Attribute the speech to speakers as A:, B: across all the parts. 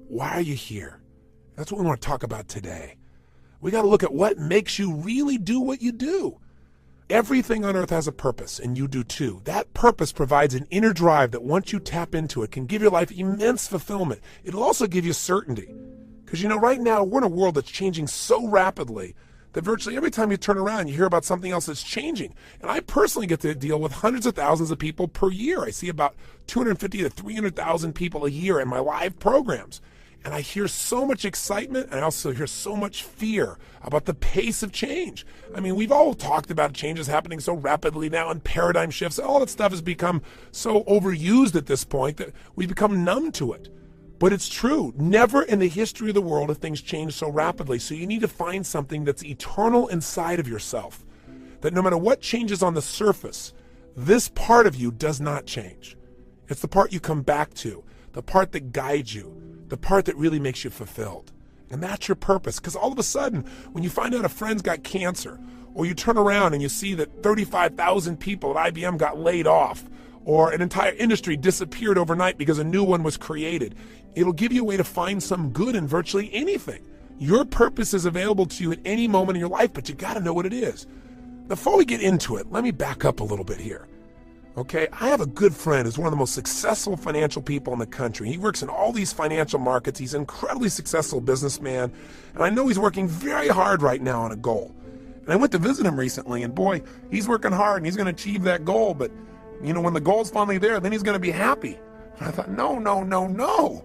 A: Why are you here? That's what we want to talk about today. We got to look at what makes you really do what you do. Everything on earth has a purpose, and you do too. That purpose provides an inner drive that once you tap into it can give your life immense fulfillment. It'll also give you certainty. Because right now we're in a world that's changing so rapidly that virtually every time you turn around, you hear about something else that's changing. And I personally get to deal with hundreds of thousands of people per year. I see about 250 to 300,000 people a year in my live programs. And I hear so much excitement, and I also hear so much fear about the pace of change. I mean, we've all talked about changes happening so rapidly now and paradigm shifts. All that stuff has become so overused at this point that we've become numb to it. But it's true. Never in the history of the world have things changed so rapidly. So you need to find something that's eternal inside of yourself, that no matter what changes on the surface, this part of you does not change. It's the part you come back to, the part that guides you, the part that really makes you fulfilled. And that's your purpose. Because all of a sudden, when you find out a friend's got cancer, or you turn around and you see that 35,000 people at IBM got laid off, or an entire industry disappeared overnight because a new one was created, it'll give you a way to find some good in virtually anything. Your purpose is available to you at any moment in your life, but you got to know what it is. Before we get into it, let me back up a little bit here. Okay, I have a good friend who's one of the most successful financial people in the country. He works in all these financial markets. He's an incredibly successful businessman, and I know he's working very hard right now on a goal. And I went to visit him recently, and boy, he's working hard, and he's going to achieve that goal, but when the goal's finally there, then he's going to be happy. And I thought, no.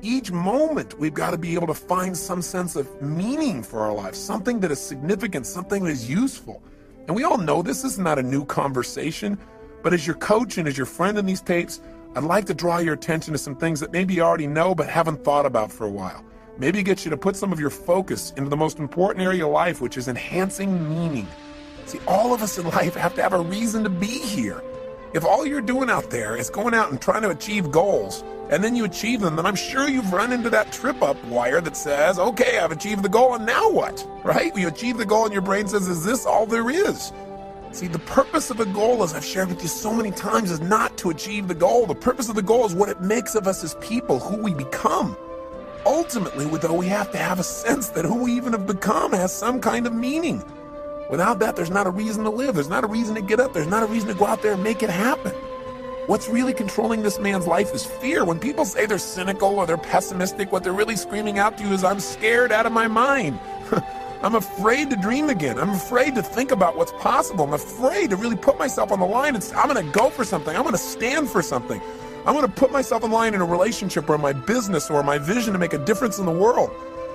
A: Each moment we've got to be able to find some sense of meaning for our lives, something that is significant, something that is useful. And we all know this is not a new conversation, but as your coach and as your friend in these tapes, I'd like to draw your attention to some things that maybe you already know but haven't thought about for a while. Maybe get you to put some of your focus into the most important area of life, which is enhancing meaning. See, all of us in life have to have a reason to be here. If all you're doing out there is going out and trying to achieve goals, and then you achieve them, then I'm sure you've run into that trip-up wire that says, okay, I've achieved the goal, and now what? Right? You achieve the goal, and your brain says, is this all there is? See, the purpose of a goal, as I've shared with you so many times, is not to achieve the goal. The purpose of the goal is what it makes of us as people, who we become. Ultimately, though, we have to have a sense that who we even have become has some kind of meaning. Without that, there's not a reason to live. There's not a reason to get up. There's not a reason to go out there and make it happen. What's really controlling this man's life is fear. When people say they're cynical or they're pessimistic, what they're really screaming out to you is, I'm scared out of my mind. I'm afraid to dream again. I'm afraid to think about what's possible. I'm afraid to really put myself on the line and say, I'm going to go for something. I'm going to stand for something. I'm going to put myself on the line in a relationship or my business or my vision to make a difference in the world.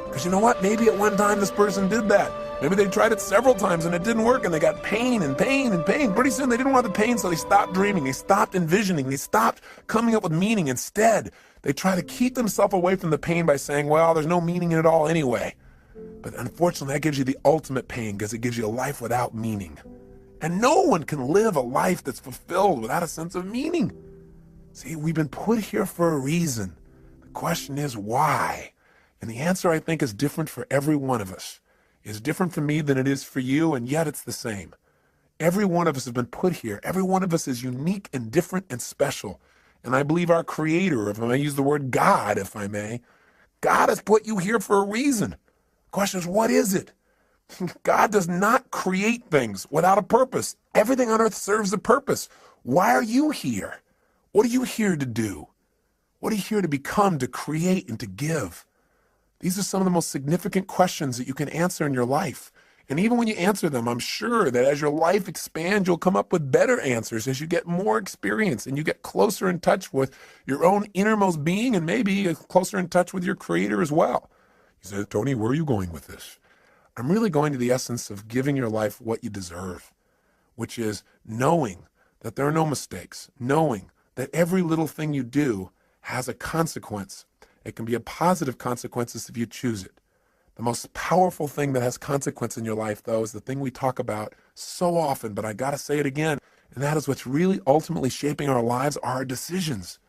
A: Because you know what? Maybe at one time this person did that. Maybe they tried it several times and it didn't work and they got pain and pain and pain. Pretty soon they didn't want the pain, so they stopped dreaming. They stopped envisioning. They stopped coming up with meaning. Instead, they try to keep themselves away from the pain by saying, well, there's no meaning in it all anyway. But unfortunately, that gives you the ultimate pain because it gives you a life without meaning. And no one can live a life that's fulfilled without a sense of meaning. See, we've been put here for a reason. The question is why? And the answer, I think, is different for every one of us. It's different for me than it is for you, and yet it's the same. Every one of us has been put here. Every one of us is unique and different and special. And I believe our Creator, if I may use the word God, if I may, God has put you here for a reason. The question is, what is it? God does not create things without a purpose. Everything on earth serves a purpose. Why are you here? What are you here to do? What are you here to become, to create, and to give? These are some of the most significant questions that you can answer in your life. And even when you answer them, I'm sure that as your life expands, you'll come up with better answers as you get more experience and you get closer in touch with your own innermost being and maybe closer in touch with your Creator as well. You say, Tony, where are you going with this? I'm really going to the essence of giving your life what you deserve, which is knowing that there are no mistakes, knowing that every little thing you do has a consequence. It can be a positive consequences if you choose it. The most powerful thing that has consequence in your life, though, is the thing we talk about so often, but I got to say it again, and that is what's really ultimately shaping our lives are our decisions.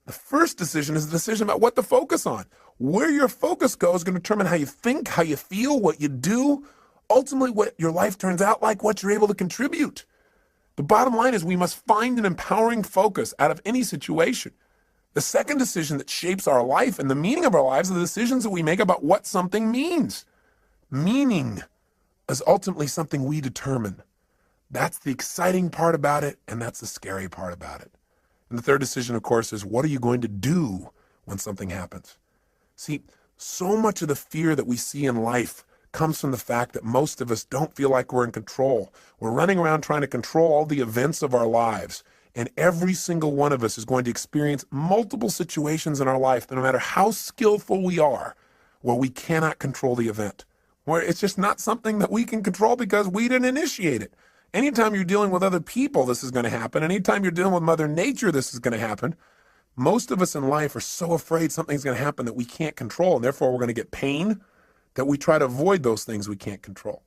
A: The first decision is the decision about what to focus on. Where your focus goes is going to determine how you think, how you feel, what you do, ultimately what your life turns out like, what you're able to contribute. The bottom line is we must find an empowering focus out of any situation. The second decision that shapes our life and the meaning of our lives are the decisions that we make about what something means. Meaning is ultimately something we determine. That's the exciting part about it, and that's the scary part about it. And the third decision, of course, is what are you going to do when something happens? See, so much of the fear that we see in life comes from the fact that most of us don't feel like we're in control. We're running around trying to control all the events of our lives. And every single one of us is going to experience multiple situations in our life that no matter how skillful we are, where we cannot control the event, where it's just not something that we can control because we didn't initiate it. Anytime you're dealing with other people, this is going to happen. Anytime you're dealing with Mother Nature, this is going to happen. Most of us in life are so afraid something's going to happen that we can't control, and therefore we're going to get pain, that we try to avoid those things we can't control.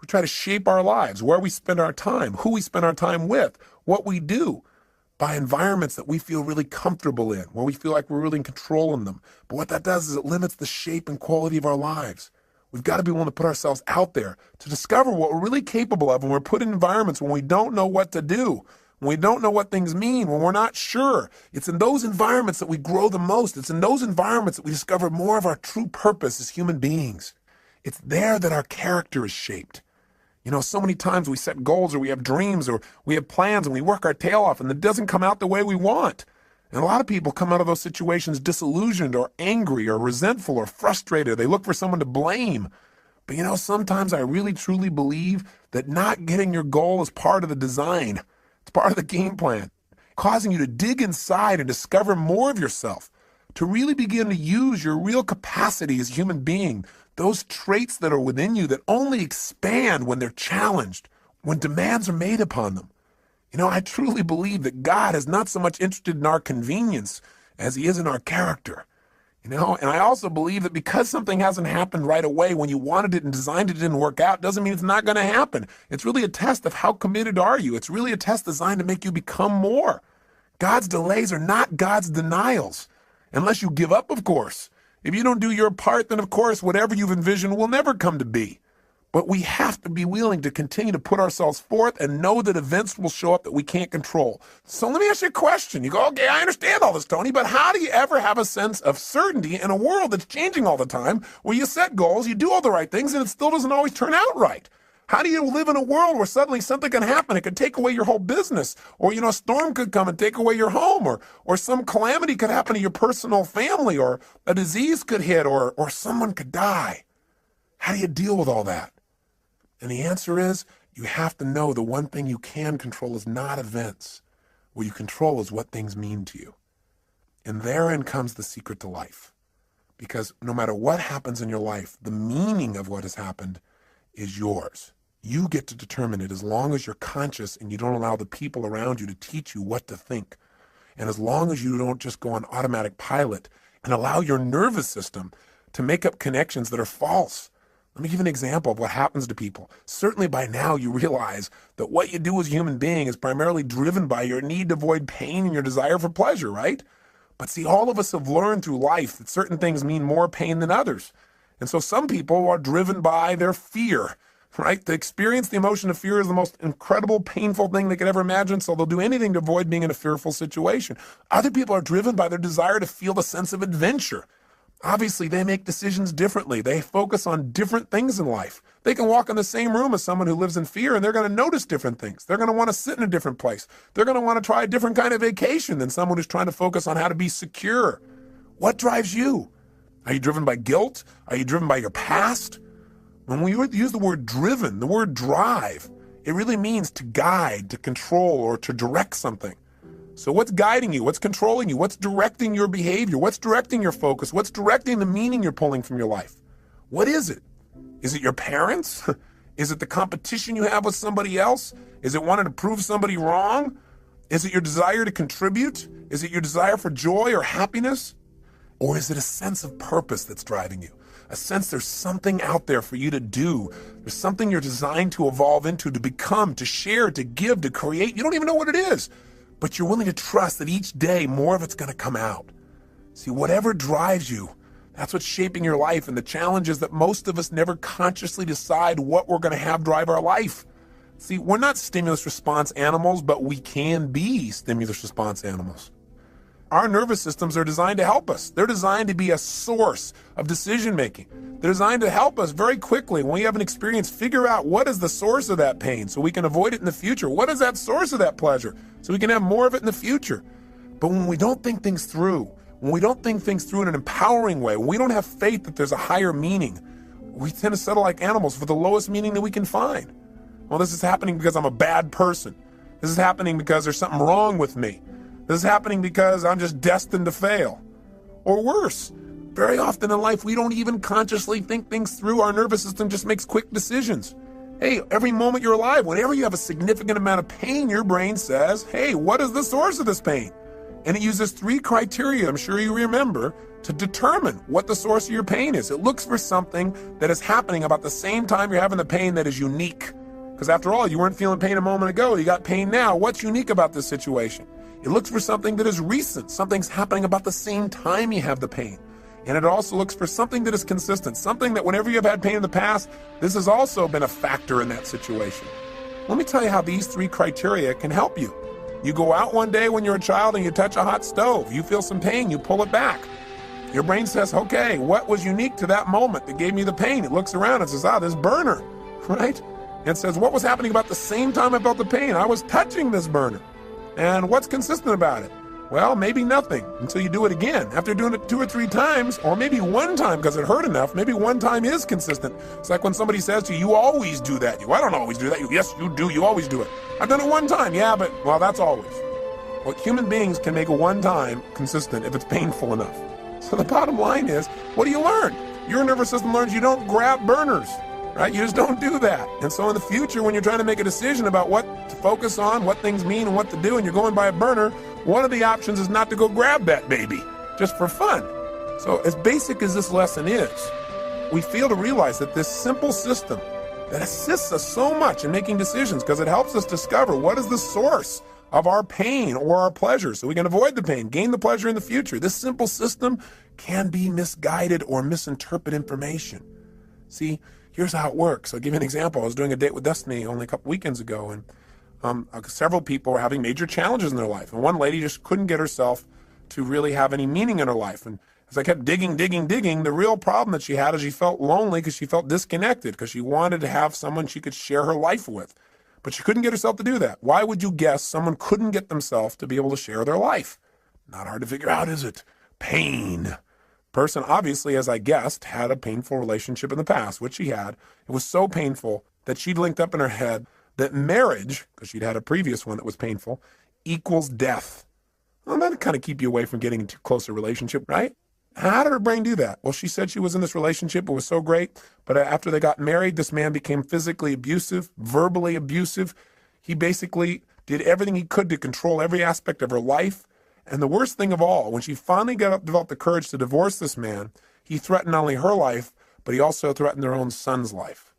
A: We try to shape our lives, where we spend our time, who we spend our time with, what we do, by environments that we feel really comfortable in, where we feel like we're really in control in them. But what that does is it limits the shape and quality of our lives. We've got to be willing to put ourselves out there to discover what we're really capable of when we're put in environments when we don't know what to do, when we don't know what things mean, when we're not sure. It's in those environments that we grow the most. It's in those environments that we discover more of our true purpose as human beings. It's there that our character is shaped. You know, so many times we set goals or we have dreams or we have plans and we work our tail off and it doesn't come out the way we want. And a lot of people come out of those situations disillusioned or angry or resentful or frustrated. They look for someone to blame. But you know, sometimes I really truly believe that not getting your goal is part of the design. It's part of the game plan, causing you to dig inside and discover more of yourself, to really begin to use your real capacity as a human being, those traits that are within you that only expand when they're challenged, when demands are made upon them. You know, I truly believe that God is not so much interested in our convenience as he is in our character. You know, and I also believe that because something hasn't happened right away when you wanted it and designed it didn't work out, doesn't mean it's not going to happen. It's really a test of how committed are you. It's really a test designed to make you become more. God's delays are not God's denials, unless you give up, of course. If you don't do your part, then of course, whatever you've envisioned will never come to be. But we have to be willing to continue to put ourselves forth and know that events will show up that we can't control. So let me ask you a question. You go, okay, I understand all this, Tony, but how do you ever have a sense of certainty in a world that's changing all the time, where you set goals, you do all the right things, and it still doesn't always turn out right? How do you live in a world where suddenly something can happen? It could take away your whole business, or, you know, a storm could come and take away your home, or some calamity could happen to your personal family, or a disease could hit, or someone could die. How do you deal with all that? And the answer is, you have to know the one thing you can control is not events. What you control is what things mean to you. And therein comes the secret to life. Because no matter what happens in your life, the meaning of what has happened is yours. You get to determine it as long as you're conscious and you don't allow the people around you to teach you what to think. And as long as you don't just go on automatic pilot and allow your nervous system to make up connections that are false. Let me give an example of what happens to people. Certainly by now you realize that what you do as a human being is primarily driven by your need to avoid pain and your desire for pleasure, right? But see, all of us have learned through life that certain things mean more pain than others. And so some people are driven by their fear, right? To experience the emotion of fear is the most incredible, painful thing they could ever imagine, so they'll do anything to avoid being in a fearful situation. Other people are driven by their desire to feel the sense of adventure. Obviously, they make decisions differently. They focus on different things in life. They can walk in the same room as someone who lives in fear, and they're going to notice different things. They're going to want to sit in a different place. They're going to want to try a different kind of vacation than someone who's trying to focus on how to be secure. What drives you? Are you driven by guilt? Are you driven by your past? When we use the word driven, the word drive, it really means to guide, to control, or to direct something. So what's guiding you? What's controlling you? What's directing your behavior? What's directing your focus? What's directing the meaning you're pulling from your life? What is it? Is it your parents? Is it the competition you have with somebody else? Is it wanting to prove somebody wrong? Is it your desire to contribute? Is it your desire for joy or happiness? Or is it a sense of purpose that's driving you? A sense there's something out there for you to do. There's something you're designed to evolve into, to become, to share, to give, to create. You don't even know what it is. But you're willing to trust that each day more of it's going to come out. See, whatever drives you, that's what's shaping your life. And the challenge is that most of us never consciously decide what we're going to have drive our life. See, we're not stimulus response animals, but we can be stimulus response animals. Our nervous systems are designed to help us. They're designed to be a source of decision making. They're designed to help us very quickly when we have an experience, figure out what is the source of that pain so we can avoid it in the future. What is that source of that pleasure so we can have more of it in the future? But when we don't think things through, when we don't think things through in an empowering way, when we don't have faith that there's a higher meaning, we tend to settle like animals for the lowest meaning that we can find. Well, this is happening because I'm a bad person. This is happening because there's something wrong with me. This is happening because I'm just destined to fail. Or worse, very often in life, we don't even consciously think things through. Our nervous system just makes quick decisions. Hey, every moment you're alive, whenever you have a significant amount of pain, your brain says, hey, what is the source of this pain? And it uses 3 criteria, I'm sure you remember, to determine what the source of your pain is. It looks for something that is happening about the same time you're having the pain that is unique. Because after all, you weren't feeling pain a moment ago, you got pain now. What's unique about this situation? It looks for something that is recent. Something's happening about the same time you have the pain. And it also looks for something that is consistent, something that whenever you've had pain in the past, this has also been a factor in that situation. Let me tell you how these 3 criteria can help you. You go out one day when you're a child and you touch a hot stove. You feel some pain, you pull it back. Your brain says, okay, what was unique to that moment that gave me the pain? It looks around and says, this burner, right? And says, what was happening about the same time I felt the pain? I was touching this burner. And what's consistent about it? Well, maybe nothing until you do it again. After doing it 2 or 3 times, or maybe one time because it hurt enough, maybe one time is consistent. It's like when somebody says to you, you always do that. I don't always do that. Yes, you do. You always do it. I've done it one time. Yeah, but, well, that's always. Well, human beings can make a one time consistent if it's painful enough. So the bottom line is, what do you learn? Your nervous system learns you don't grab burners. Right? You just don't do that. And so in the future, when you're trying to make a decision about what to focus on, what things mean and what to do, and you're going by a burner, one of the options is not to go grab that baby, just for fun. So as basic as this lesson is, we fail to realize that this simple system that assists us so much in making decisions because it helps us discover what is the source of our pain or our pleasure so we can avoid the pain, gain the pleasure in the future. This simple system can be misguided or misinterpret information. See, here's how it works. I'll give you an example. I was doing a date with Destiny only a couple weekends ago, and several people were having major challenges in their life. And one lady just couldn't get herself to really have any meaning in her life. And as I kept digging, the real problem that she had is she felt lonely because she felt disconnected because she wanted to have someone she could share her life with. But she couldn't get herself to do that. Why would you guess someone couldn't get themselves to be able to share their life? Not hard to figure out, is it? Pain. Person obviously, as I guessed, had a painful relationship in the past, which she had. It was so painful that she'd linked up in her head that marriage, because she'd had a previous one that was painful, equals death. Well, that'll kind of keep you away from getting into a closer relationship, right? How did her brain do that? Well, she said she was in this relationship. It was so great. But after they got married, this man became physically abusive, verbally abusive. He basically did everything he could to control every aspect of her life. And the worst thing of all, when she finally developed the courage to divorce this man, he threatened not only her life, but he also threatened their own son's life.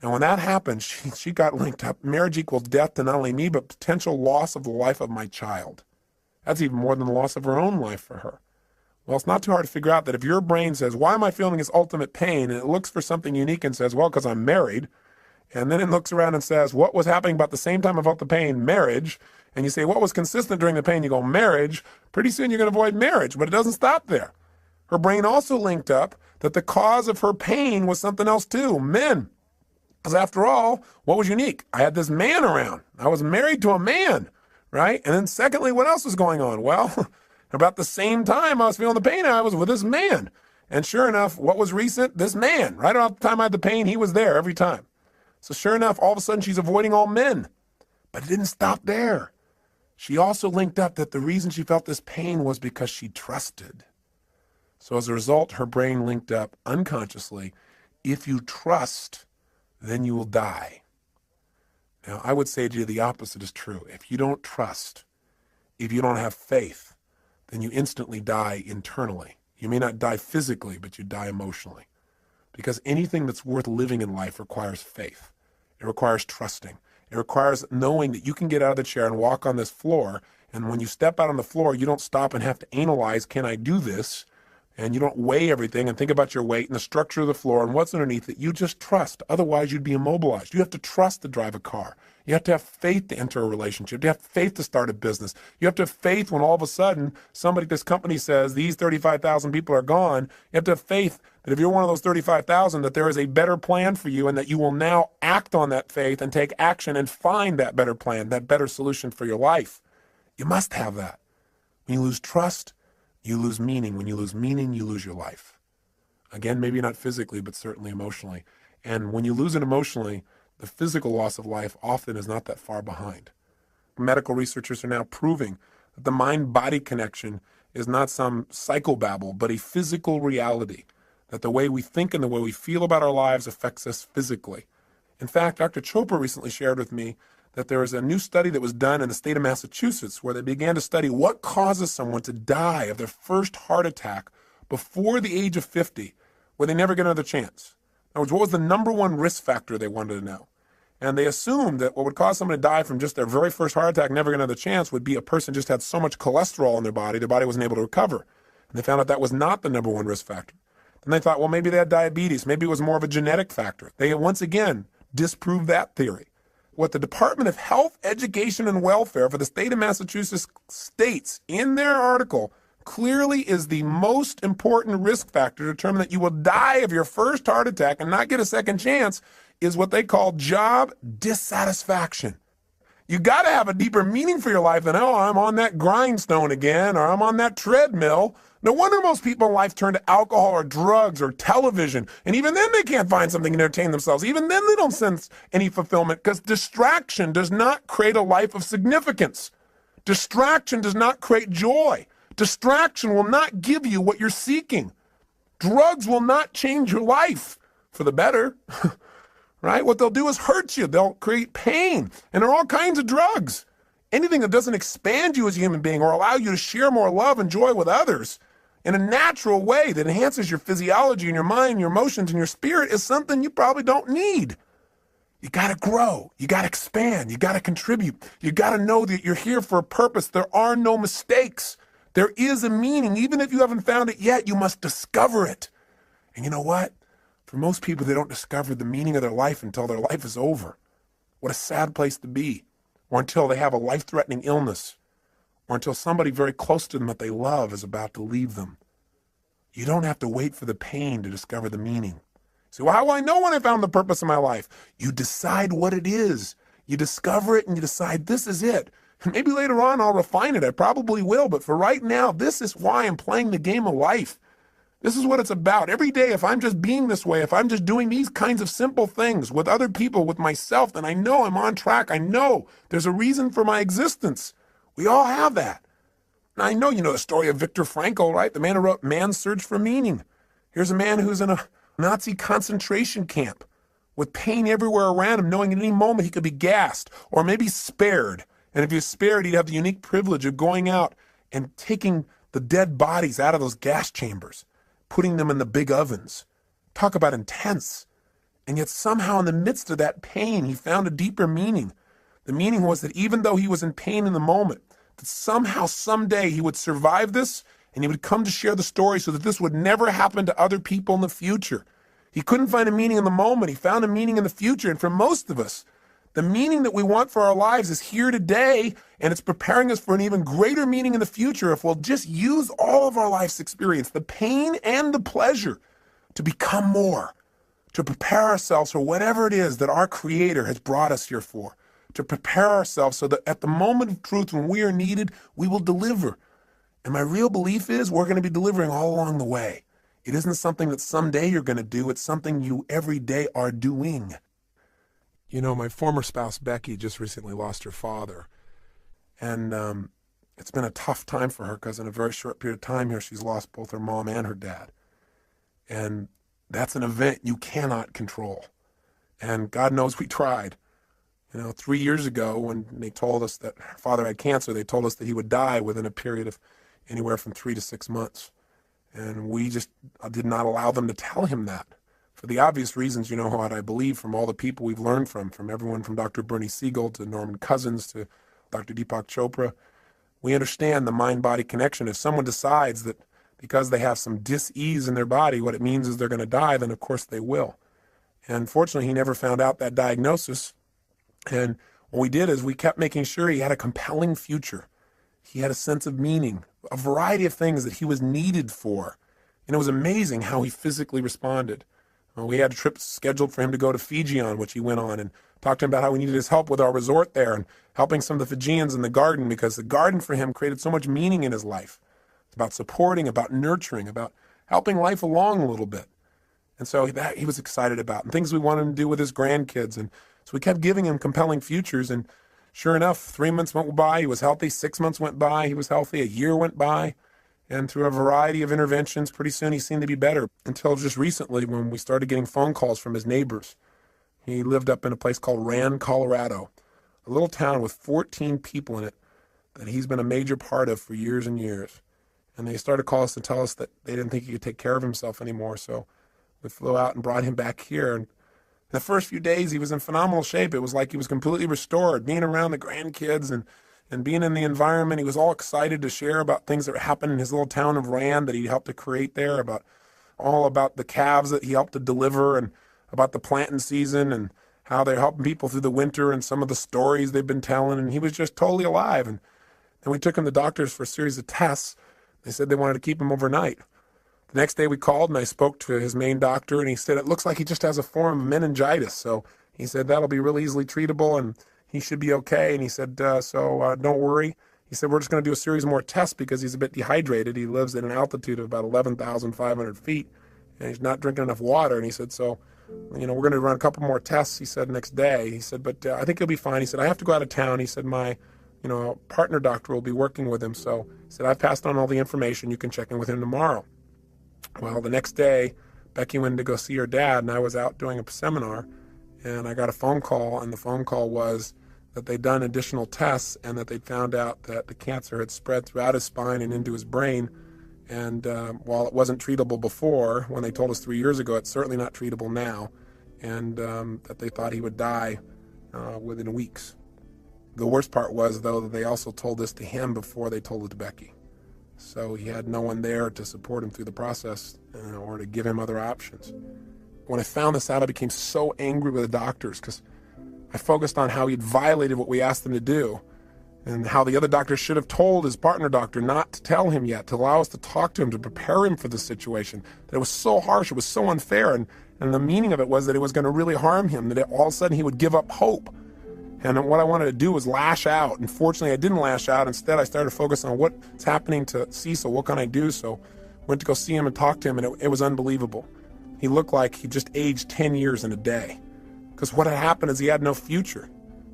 A: And when that happened, she got linked up. Marriage equals death to not only me, but potential loss of the life of my child. That's even more than the loss of her own life for her. Well, it's not too hard to figure out that if your brain says, why am I feeling this ultimate pain? And it looks for something unique and says, well, because I'm married. And then it looks around and says, what was happening about the same time I felt the pain? Marriage. And you say, what was consistent during the pain? You go, marriage. Pretty soon you're going to avoid marriage, but it doesn't stop there. Her brain also linked up that the cause of her pain was something else too, men. Because after all, what was unique? I had this man around. I was married to a man, right? And then secondly, what else was going on? Well, about the same time I was feeling the pain, I was with this man. And sure enough, what was recent? This man. Right around the time I had the pain, he was there every time. So sure enough, all of a sudden she's avoiding all men. But it didn't stop there. She also linked up that the reason she felt this pain was because she trusted. So as a result, her brain linked up unconsciously, if you trust, then you will die. Now, I would say to you the opposite is true. If you don't trust, if you don't have faith, then you instantly die internally. You may not die physically, but you die emotionally. Because anything that's worth living in life requires faith. It requires trusting. It requires knowing that you can get out of the chair and walk on this floor, and when you step out on the floor, you don't stop and have to analyze, can I do this? and you don't weigh everything and think about your weight and the structure of the floor and what's underneath it. You just trust. Otherwise, you'd be immobilized. You have to trust to drive a car. You have to have faith to enter a relationship. You have faith to start a business. You have to have faith when all of a sudden somebody at this company says these 35,000 people are gone. You have to have faith that if you're one of those 35,000, that there is a better plan for you and that you will now act on that faith and take action and find that better plan, that better solution for your life. You must have that. When you lose trust, you lose meaning. When you lose meaning, you lose your life. Again, maybe not physically, but certainly emotionally. And when you lose it emotionally, the physical loss of life often is not that far behind. Medical researchers are now proving that the mind-body connection is not some psychobabble, but a physical reality, that the way we think and the way we feel about our lives affects us physically. In fact, Dr. Chopra recently shared with me that there is a new study that was done in the state of Massachusetts where they began to study what causes someone to die of their first heart attack before the age of 50, where they never get another chance. In other words, what was the number one risk factor they wanted to know? And they assumed that what would cause someone to die from just their very first heart attack, never get another chance, would be a person just had so much cholesterol in their body wasn't able to recover. And they found out that was not the number one risk factor. Then they thought, well, maybe they had diabetes. Maybe it was more of a genetic factor. They once again disproved that theory. What the Department of Health, Education, and Welfare for the state of Massachusetts states in their article clearly is the most important risk factor to determine that you will die of your first heart attack and not get a second chance is what they call job dissatisfaction. You got to have a deeper meaning for your life than, oh, I'm on that grindstone again, or I'm on that treadmill. No wonder most people in life turn to alcohol or drugs or television. And even then they can't find something to entertain themselves. Even then they don't sense any fulfillment because distraction does not create a life of significance. Distraction does not create joy. Distraction will not give you what you're seeking. Drugs will not change your life for the better. Right? What they'll do is hurt you. They'll create pain. And there are all kinds of drugs. Anything that doesn't expand you as a human being or allow you to share more love and joy with others in a natural way that enhances your physiology and your mind, your emotions, and your spirit is something you probably don't need. You got to grow. You got to expand. You got to contribute. You got to know that you're here for a purpose. There are no mistakes. There is a meaning. Even if you haven't found it yet, you must discover it. And you know what? For most people, they don't discover the meaning of their life until their life is over. What a sad place to be. Or until they have a life-threatening illness. Or until somebody very close to them that they love is about to leave them. You don't have to wait for the pain to discover the meaning. So, well, how will I know when I found the purpose of my life? You decide what it is. You discover it and you decide this is it. And maybe later on I'll refine it. I probably will. But for right now, this is why I'm playing the game of life. This is what it's about. Every day, if I'm just being this way, if I'm just doing these kinds of simple things with other people, with myself, then I know I'm on track. I know there's a reason for my existence. We all have that. And I know you know the story of Viktor Frankl, right? The man who wrote Man's Search for Meaning. Here's a man who's in a Nazi concentration camp with pain everywhere around him, knowing at any moment he could be gassed or maybe spared. And if he was spared, he'd have the unique privilege of going out and taking the dead bodies out of those gas chambers, putting them in the big ovens. Talk about intense. And yet somehow in the midst of that pain, he found a deeper meaning. The meaning was that even though he was in pain in the moment, that somehow, someday he would survive this and he would come to share the story so that this would never happen to other people in the future. He couldn't find a meaning in the moment. He found a meaning in the future. And for most of us, the meaning that we want for our lives is here today, and it's preparing us for an even greater meaning in the future if we'll just use all of our life's experience, the pain and the pleasure, to become more, to prepare ourselves for whatever it is that our Creator has brought us here for, to prepare ourselves so that at the moment of truth when we are needed, we will deliver. And my real belief is we're going to be delivering all along the way. It isn't something that someday you're going to do. It's something you every day are doing. You know, my former spouse, Becky, just recently lost her father. And it's been a tough time for her because in a very short period of time here, she's lost both her mom and her dad. And that's an event you cannot control. And God knows we tried. You know, 3 years ago when they told us that her father had cancer, they told us that he would die within a period of anywhere from 3 to 6 months. And we just did not allow them to tell him that. For the obvious reasons, you know what I believe from all the people we've learned from everyone from Dr. Bernie Siegel to Norman Cousins to Dr. Deepak Chopra. We understand the mind-body connection. If someone decides that because they have some dis-ease in their body, what it means is they're going to die, then of course they will. And fortunately, he never found out that diagnosis. And what we did is we kept making sure he had a compelling future. He had a sense of meaning, a variety of things that he was needed for. And it was amazing how he physically responded. We had a trip scheduled for him to go to Fiji on, which he went on, and talked to him about how we needed his help with our resort there and helping some of the Fijians in the garden, because the garden for him created so much meaning in his life. It's about supporting, about nurturing, about helping life along a little bit. And so that he was excited about, and things we wanted him to do with his grandkids. And so we kept giving him compelling futures. And sure enough, 3 months went by, he was healthy. 6 months went by, he was healthy. A year went by. And through a variety of interventions, pretty soon he seemed to be better, until just recently when we started getting phone calls from his neighbors. He lived up in a place called Rand, Colorado, a little town with 14 people in it that he's been a major part of for years and years. And they started to call us and tell us that they didn't think he could take care of himself anymore. So we flew out and brought him back here. And the first few days, he was in phenomenal shape. It was like he was completely restored, being around the grandkids and being in the environment. He was all excited to share about things that happened in his little town of Rand that he helped to create there, all about the calves that he helped to deliver, and about the planting season and how they're helping people through the winter and some of the stories they've been telling. And he was just totally alive. And then we took him to doctors for a series of tests. They said they wanted to keep him overnight. The next day we called and I spoke to his main doctor, and he said it looks like he just has a form of meningitis. So he said that'll be really easily treatable and he should be okay. And he said, don't worry. He said, we're just going to do a series more tests because he's a bit dehydrated. He lives at an altitude of about 11,500 feet and he's not drinking enough water. And he said, so, we're going to run a couple more tests, he said, next day. He said, but I think he'll be fine. He said, I have to go out of town. He said, my partner doctor will be working with him. So he said, I've passed on all the information. You can check in with him tomorrow. Well, the next day, Becky went to go see her dad, and I was out doing a seminar, and I got a phone call, and the phone call was that they'd done additional tests and that they'd found out that the cancer had spread throughout his spine and into his brain. And while it wasn't treatable before, when they told us 3 years ago, it's certainly not treatable now, and that they thought he would die within weeks. The worst part was, though, that they also told this to him before they told it to Becky. So he had no one there to support him through the process or to give him other options. When I found this out, I became so angry with the doctors because I focused on how he'd violated what we asked him to do and how the other doctor should have told his partner doctor not to tell him yet, to allow us to talk to him, to prepare him for the situation. That it was so harsh, it was so unfair, and the meaning of it was that it was going to really harm him, that all of a sudden he would give up hope. And what I wanted to do was lash out. And fortunately, I didn't lash out. Instead, I started to focus on what's happening to Cecil. What can I do? So went to go see him and talk to him, and it was unbelievable. He looked like he just aged 10 years in a day. Because what had happened is he had no future.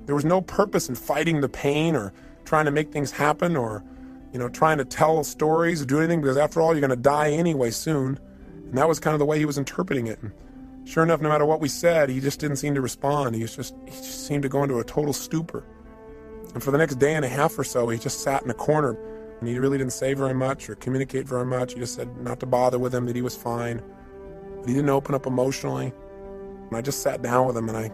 A: There was no purpose in fighting the pain or trying to make things happen or, trying to tell stories or do anything, because after all, you're going to die anyway soon. And that was kind of the way he was interpreting it. And sure enough, no matter what we said, he just didn't seem to respond. He just seemed to go into a total stupor. And for the next day and a half or so, he just sat in a corner, and he really didn't say very much or communicate very much. He just said not to bother with him, that he was fine. But he didn't open up emotionally. And I just sat down with him, and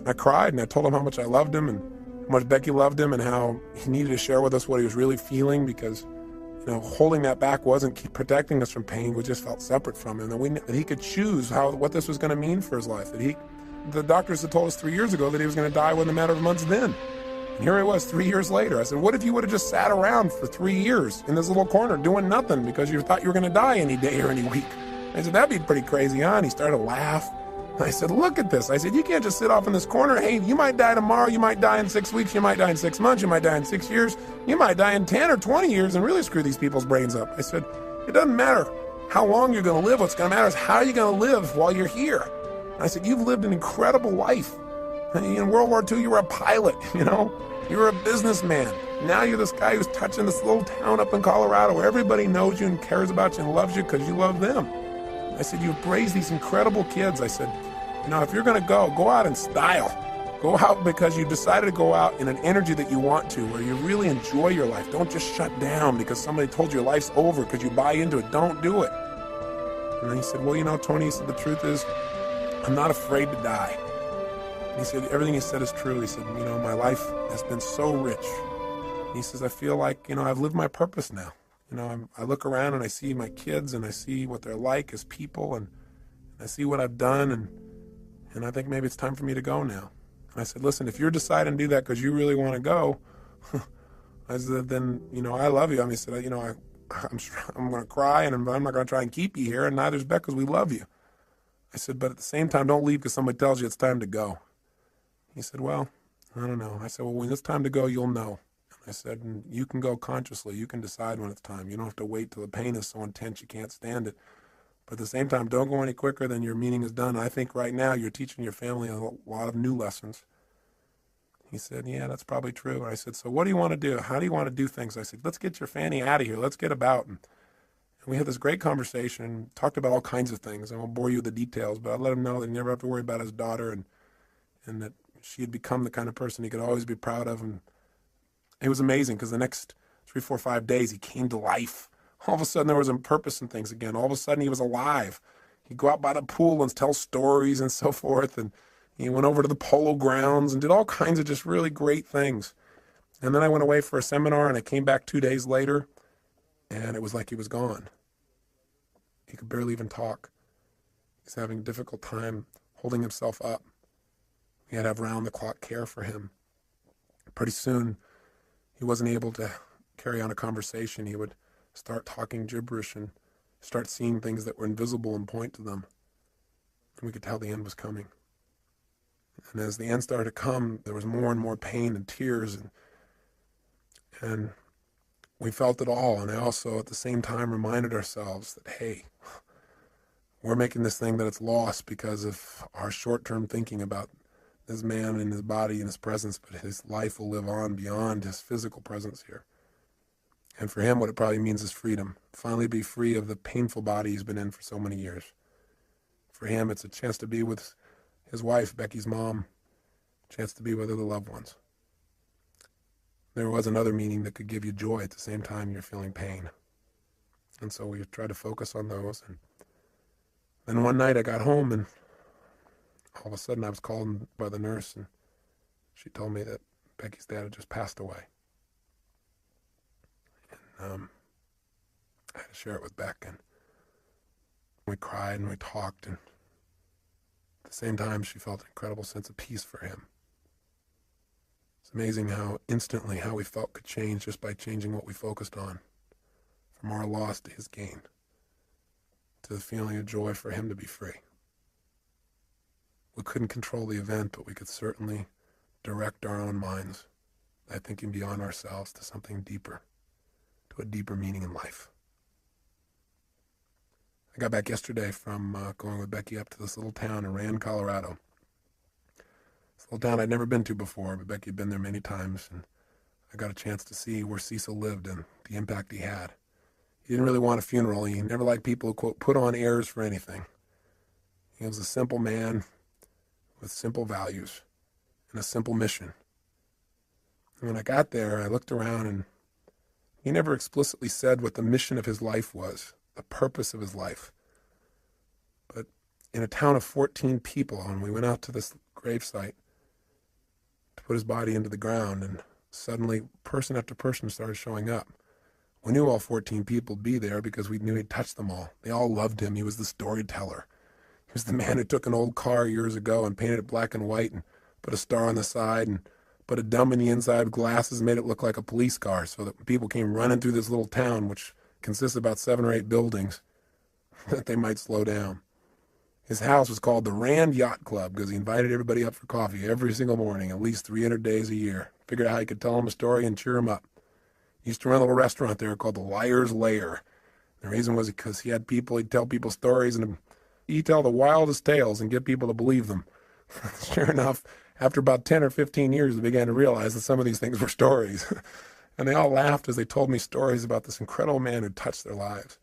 A: I cried, and I told him how much I loved him and how much Becky loved him and how he needed to share with us what he was really feeling, because holding that back wasn't protecting us from pain. We just felt separate from him. That he could choose what this was going to mean for his life. The doctors had told us 3 years ago that he was going to die within a matter of months then. And here he was 3 years later. I said, what if you would have just sat around for 3 years in this little corner doing nothing because you thought you were going to die any day or any week? I said, that'd be pretty crazy, huh? And he started to laugh. I said, look at this. I said, you can't just sit off in this corner. Hey, you might die tomorrow. You might die in 6 weeks. You might die in 6 months. You might die in 6 years. You might die in 10 or 20 years and really screw these people's brains up. I said, it doesn't matter how long you're going to live. What's going to matter is how you're going to live while you're here. And I said, you've lived an incredible life. In World War II, you were a pilot, you were a businessman. Now you're this guy who's touching this little town up in Colorado where everybody knows you and cares about you and loves you because you love them. I said, you've raised these incredible kids. I said, if you're going to go out in style. Go out because you decided to go out in an energy that you want to, where you really enjoy your life. Don't just shut down because somebody told you your life's over because you buy into it. Don't do it. And then he said, well, Tony, he said, the truth is, I'm not afraid to die. And he said, everything he said is true. He said, my life has been so rich. And he says, I feel like, I've lived my purpose now. I look around and I see my kids and I see what they're like as people, and I see what I've done, and I think maybe it's time for me to go now. And I said, listen, if you're deciding to do that because you really want to go, I said, then, I love you. He said, I'm going to cry, and I'm not going to try and keep you here, and neither's Beck, because we love you. I said, but at the same time, don't leave because somebody tells you it's time to go. He said, well, I don't know. I said, well, when it's time to go, you'll know. I said, and you can go consciously. You can decide when it's time. You don't have to wait till the pain is so intense you can't stand it. But at the same time, don't go any quicker than your meeting is done. I think right now you're teaching your family a lot of new lessons. He said, yeah, that's probably true. And I said, so what do you want to do? How do you want to do things? I said, let's get your fanny out of here. Let's get about. And we had this great conversation, talked about all kinds of things. I won't bore you with the details, but I let him know that he never have to worry about his daughter, and that she had become the kind of person he could always be proud of. And it was amazing because the next 3, 4, 5 days he came to life. All of a sudden there was a purpose in things again. All of a sudden he was alive. He'd go out by the pool and tell stories and so forth. And he went over to the polo grounds and did all kinds of just really great things. And then I went away for a seminar, and I came back 2 days later, and it was like he was gone. He could barely even talk. He's having a difficult time holding himself up. We had to have round-the-clock care for him. Pretty soon, he wasn't able to carry on a conversation. He would start talking gibberish and start seeing things that were invisible and point to them. And we could tell the end was coming. And as the end started to come, there was more and more pain and tears, and we felt it all. And I also, at the same time, reminded ourselves that, hey, we're making this thing that it's lost because of our short-term thinking about this man and his body and his presence, but his life will live on beyond his physical presence here. And for him, what it probably means is freedom. Finally be free of the painful body he's been in for so many years. For him, it's a chance to be with his wife, Becky's mom, a chance to be with other loved ones. There was another meaning that could give you joy at the same time you're feeling pain. And so we try to focus on those. And then one night I got home, and all of a sudden I was called by the nurse, and she told me that Becky's dad had just passed away. And I had to share it with Beck, and we cried and we talked, and at the same time she felt an incredible sense of peace for him. It's amazing how instantly how we felt could change just by changing what we focused on, from our loss to his gain, to the feeling of joy for him to be free. We couldn't control the event, but we could certainly direct our own minds by thinking beyond ourselves to something deeper, to a deeper meaning in life. I got back yesterday from going with Becky up to this little town in Rand, Colorado. This little town I'd never been to before, but Becky had been there many times, and I got a chance to see where Cecil lived and the impact he had. He didn't really want a funeral. He never liked people who, quote, put on airs for anything. He was a simple man with simple values and a simple mission. And when I got there, I looked around, and he never explicitly said what the mission of his life was, the purpose of his life. But in a town of 14 people, and we went out to this gravesite to put his body into the ground, and suddenly person after person started showing up. We knew all 14 people would be there because we knew he'd touched them all. They all loved him. He was the storyteller. He was the man who took an old car years ago and painted it black and white and put a star on the side and put a dome in the inside with glasses and made it look like a police car so that when people came running through this little town, which consists of about 7 or 8 buildings, that they might slow down. His house was called the Rand Yacht Club because he invited everybody up for coffee every single morning, at least 300 days a year. Figured out how he could tell them a story and cheer them up. He used to run a little restaurant there called the Liar's Lair. The reason was because he had people, he'd tell people stories, and he'd tell the wildest tales and get people to believe them. Sure enough, after about 10 or 15 years, they began to realize that some of these things were stories. And they all laughed as they told me stories about this incredible man who touched their lives.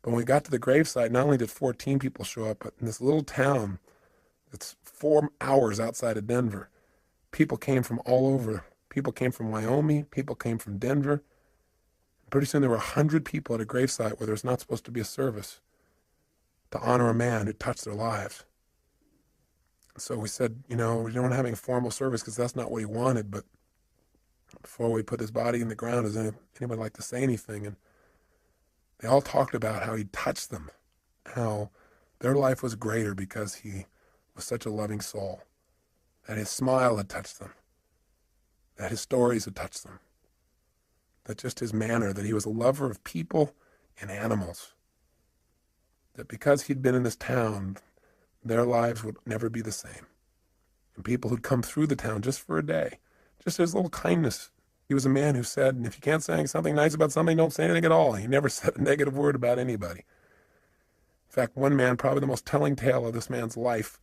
A: But when we got to the gravesite, not only did 14 people show up, but in this little town that's 4 hours outside of Denver, people came from all over. People came from Wyoming. People came from Denver. Pretty soon there were 100 people at a gravesite where there's not supposed to be a service to honor a man who touched their lives. So we said, we don't have a formal service because that's not what he wanted, but before we put his body in the ground, does anybody like to say anything? And They all talked about how he touched them, how their life was greater because he was such a loving soul, that his smile had touched them, that his stories had touched them, that just his manner, that he was a lover of people and animals, that because he'd been in this town, their lives would never be the same. And people who'd come through the town just for a day, just his little kindness. He was a man who said, if you can't say something nice about somebody, don't say anything at all. He never said a negative word about anybody. In fact, one man, probably the most telling tale of this man's life,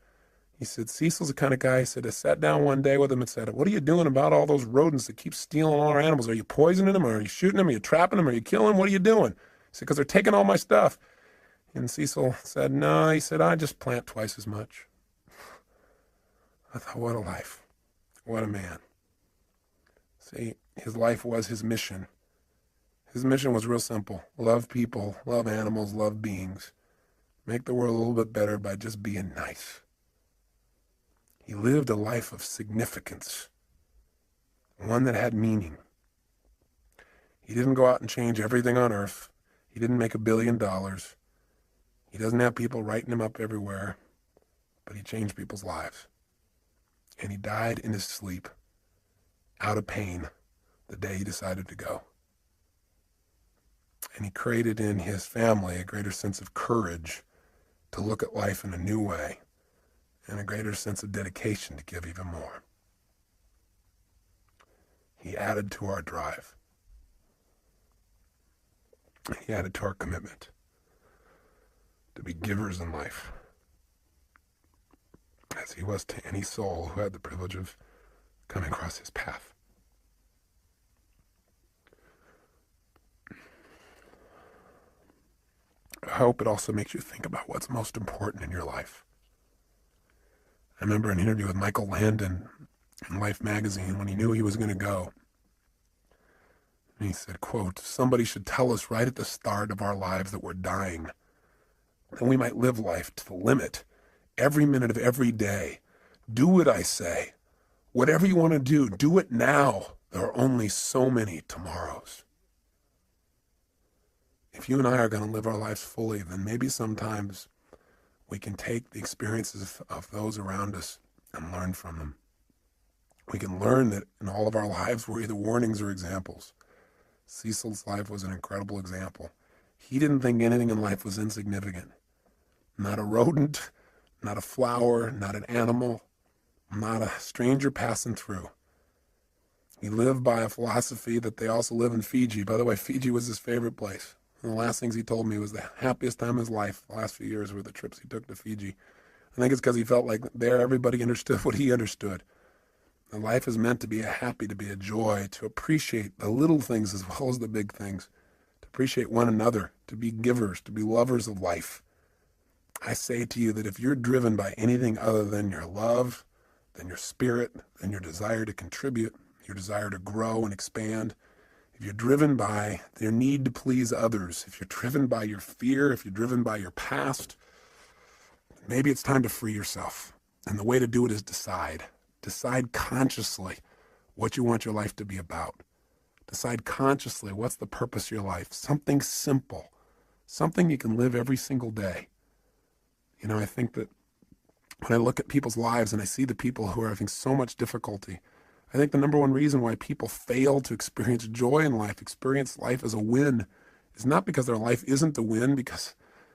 A: he said, Cecil's the kind of guy, he said, I sat down one day with him and said, what are you doing about all those rodents that keep stealing all our animals? Are you poisoning them? Or are you shooting them? Are you trapping them? Are you killing them? What are you doing? He said, because they're taking all my stuff. And Cecil said, no, he said, I just plant twice as much. I thought, what a life. What a man. See, his life was his mission. His mission was real simple. Love people, love animals, love beings. Make the world a little bit better by just being nice. He lived a life of significance, one that had meaning. He didn't go out and change everything on earth. He didn't make $1 billion. He doesn't have people writing him up everywhere, but he changed people's lives. And he died in his sleep, out of pain, the day he decided to go. And he created in his family a greater sense of courage to look at life in a new way, and a greater sense of dedication to give even more. He added to our drive. He added to our commitment to be givers in life, as he was to any soul who had the privilege of coming across his path. I hope it also makes you think about what's most important in your life. I remember an interview with Michael Landon in Life magazine when he knew he was going to go. And he said, quote, somebody should tell us right at the start of our lives that we're dying, that we might live life to the limit, every minute of every day. Do what I say. Whatever you want to do it now. There are only so many tomorrows. If you and I are going to live our lives fully, then maybe sometimes we can take the experiences of those around us and learn from them. We can learn that in all of our lives we're either warnings or examples. Cecil's life was an incredible example. He didn't think anything in life was insignificant. Not a rodent, not a flower, not an animal, not a stranger passing through. He lived by a philosophy that they also live in Fiji. By the way, Fiji was his favorite place. And the last things he told me was the happiest time of his life, the last few years, were the trips he took to Fiji. I think it's because he felt like there everybody understood what he understood. And life is meant to be a happy, to be a joy, to appreciate the little things as well as the big things, to appreciate one another, to be givers, to be lovers of life. I say to you that if you're driven by anything other than your love, than your spirit, than your desire to contribute, your desire to grow and expand, if you're driven by your need to please others, if you're driven by your fear, if you're driven by your past, maybe it's time to free yourself. And the way to do it is decide. Decide consciously what you want your life to be about. Decide consciously what's the purpose of your life. Something simple. Something you can live every single day. You know, I think that when I look at people's lives and I see the people who are having so much difficulty, I think the number one reason why people fail to experience joy in life, experience life as a win, is not because their life isn't the win, because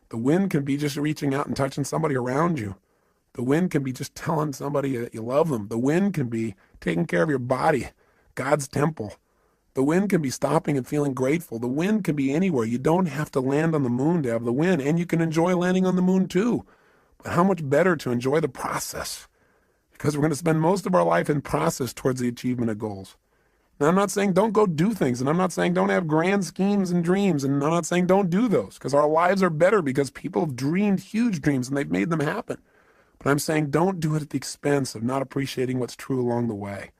A: the win can be just reaching out and touching somebody around you. The win can be just telling somebody that you love them. The win can be taking care of your body, God's temple. The win can be stopping and feeling grateful. The win can be anywhere. You don't have to land on the moon to have the win, and you can enjoy landing on the moon too. But how much better to enjoy the process? Because we're going to spend most of our life in process towards the achievement of goals. Now, I'm not saying don't go do things, and I'm not saying don't have grand schemes and dreams, and I'm not saying don't do those, because our lives are better because people have dreamed huge dreams and they've made them happen. But I'm saying don't do it at the expense of not appreciating what's true along the way.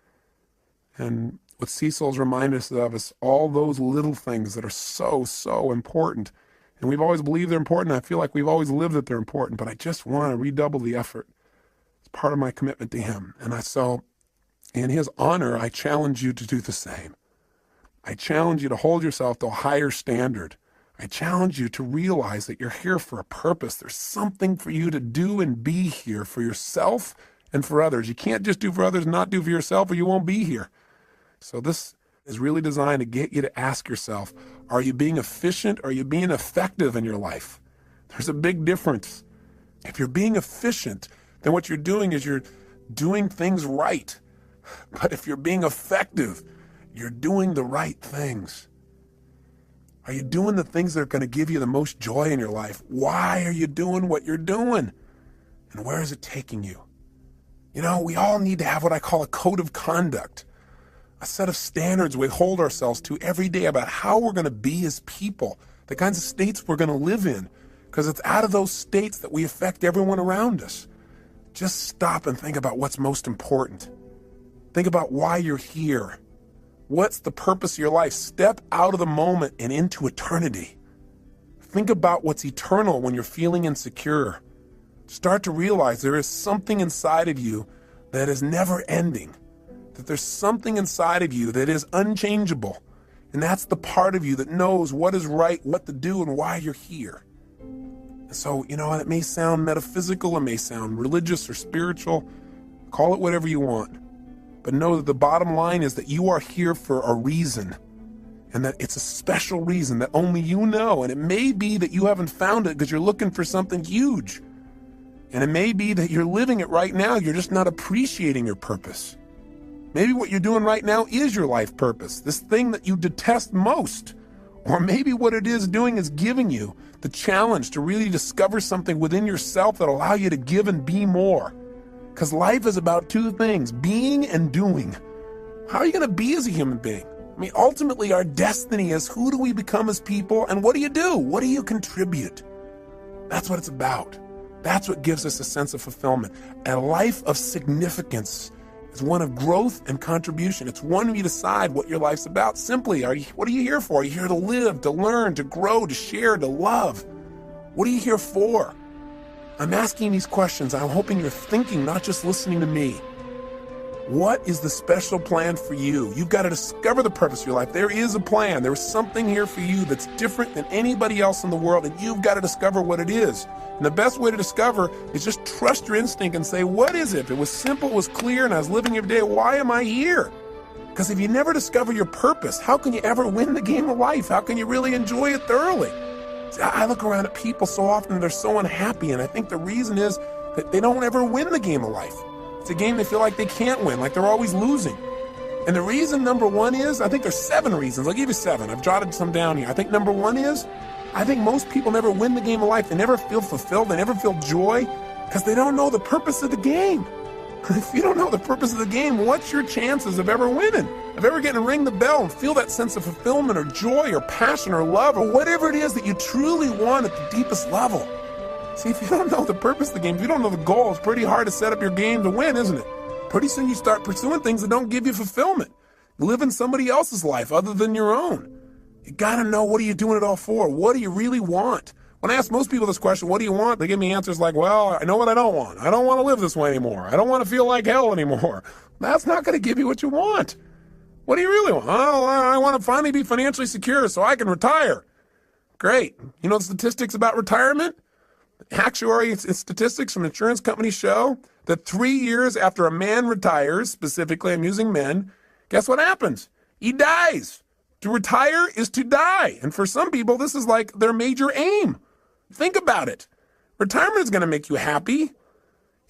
A: And what Cecil's reminded us of is all those little things that are so, so important. And we've always believed they're important. I feel like we've always lived that they're important, but I just want to redouble the effort. It's part of my commitment to him. And so in his honor, I challenge you to do the same. I challenge you to hold yourself to a higher standard. I challenge you to realize that you're here for a purpose. There's something for you to do and be here for yourself and for others. You can't just do for others and not do for yourself, or you won't be here. So this is really designed to get you to ask yourself, are you being efficient? Or are you being effective in your life? There's a big difference. If you're being efficient, then what you're doing is you're doing things right. But if you're being effective, you're doing the right things. Are you doing the things that are going to give you the most joy in your life? Why are you doing what you're doing? And where is it taking you? You know, we all need to have what I call a code of conduct, a set of standards we hold ourselves to every day about how we're going to be as people, the kinds of states we're going to live in, because it's out of those states that we affect everyone around us. Just stop and think about what's most important. Think about why you're here. What's the purpose of your life? Step out of the moment and into eternity. Think about what's eternal when you're feeling insecure. Start to realize there is something inside of you that is never ending, that there's something inside of you that is unchangeable, and that's the part of you that knows what is right, what to do, and why you're here. So, you know, it may sound metaphysical, it may sound religious or spiritual, call it whatever you want. But know that the bottom line is that you are here for a reason, and that it's a special reason that only you know. And it may be that you haven't found it because you're looking for something huge. And it may be that you're living it right now, you're just not appreciating your purpose. Maybe what you're doing right now is your life purpose, this thing that you detest most. Or maybe what it is doing is giving you the challenge to really discover something within yourself that allow you to give and be more. Because life is about two things, being and doing. How are you going to be as a human being? I mean, ultimately, our destiny is who do we become as people, and what do you do? What do you contribute? That's what it's about. That's what gives us a sense of fulfillment. A life of significance is one of growth and contribution. It's one where you decide what your life's about. Simply, what are you here for? Are you here to live, to learn, to grow, to share, to love? What are you here for? I'm asking these questions. I'm hoping you're thinking, not just listening to me. What is the special plan for you? You've got to discover the purpose of your life. There is a plan. There is something here for you that's different than anybody else in the world, and you've got to discover what it is. And the best way to discover is just trust your instinct and say, what is it? If it was simple, it was clear, and I was living every day, why am I here? Because if you never discover your purpose, how can you ever win the game of life? How can you really enjoy it thoroughly? See, I look around at people so often, they're so unhappy, and I think the reason is that they don't ever win the game of life. It's a game they feel like they can't win, like they're always losing. And the reason, number one, is, I think there's 7 reasons. I'll give you 7. I've jotted some down here. I think number 1 is, I think most people never win the game of life. They never feel fulfilled. They never feel joy because they don't know the purpose of the game. If you don't know the purpose of the game, what's your chances of ever winning? Of ever getting to ring the bell and feel that sense of fulfillment or joy or passion or love or whatever it is that you truly want at the deepest level? See, if you don't know the purpose of the game, if you don't know the goal, it's pretty hard to set up your game to win, isn't it? Pretty soon you start pursuing things that don't give you fulfillment. Living somebody else's life other than your own. You gotta know, what are you doing it all for? What do you really want? When I ask most people this question, what do you want? They give me answers like, well, I know what I don't want. I don't want to live this way anymore. I don't want to feel like hell anymore. That's not going to give you what you want. What do you really want? Oh, I want to finally be financially secure so I can retire. Great. You know the statistics about retirement? Actuary statistics from insurance companies show that 3 years after a man retires, specifically I'm using men, guess what happens? He dies. To retire is to die. And for some people, this is like their major aim. Think about it. Retirement is going to make you happy.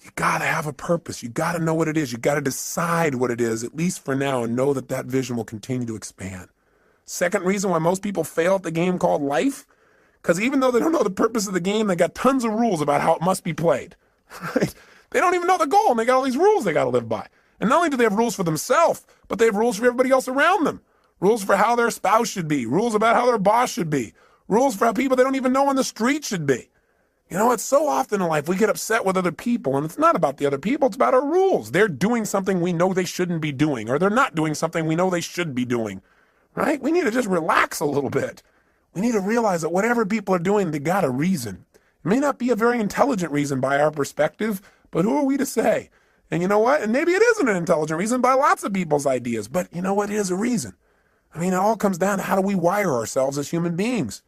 A: You got to have a purpose. You got to know what it is. You got to decide what it is, at least for now, and know that that vision will continue to expand. Second reason why most people fail at the game called life, because even though they don't know the purpose of the game, they got tons of rules about how it must be played. Right? They don't even know the goal, and they got all these rules they got to live by. And not only do they have rules for themselves, but they have rules for everybody else around them. Rules for how their spouse should be. Rules about how their boss should be. Rules for how people they don't even know on the street should be. You know, it's so often in life we get upset with other people, and it's not about the other people, it's about our rules. They're doing something we know they shouldn't be doing, or they're not doing something we know they should be doing, right? We need to just relax a little bit. We need to realize that whatever people are doing, they got a reason. It may not be a very intelligent reason by our perspective, but who are we to say? And you know what? And maybe it isn't an intelligent reason by lots of people's ideas, but you know what? It is a reason. I mean, it all comes down to how do we wire ourselves as human beings.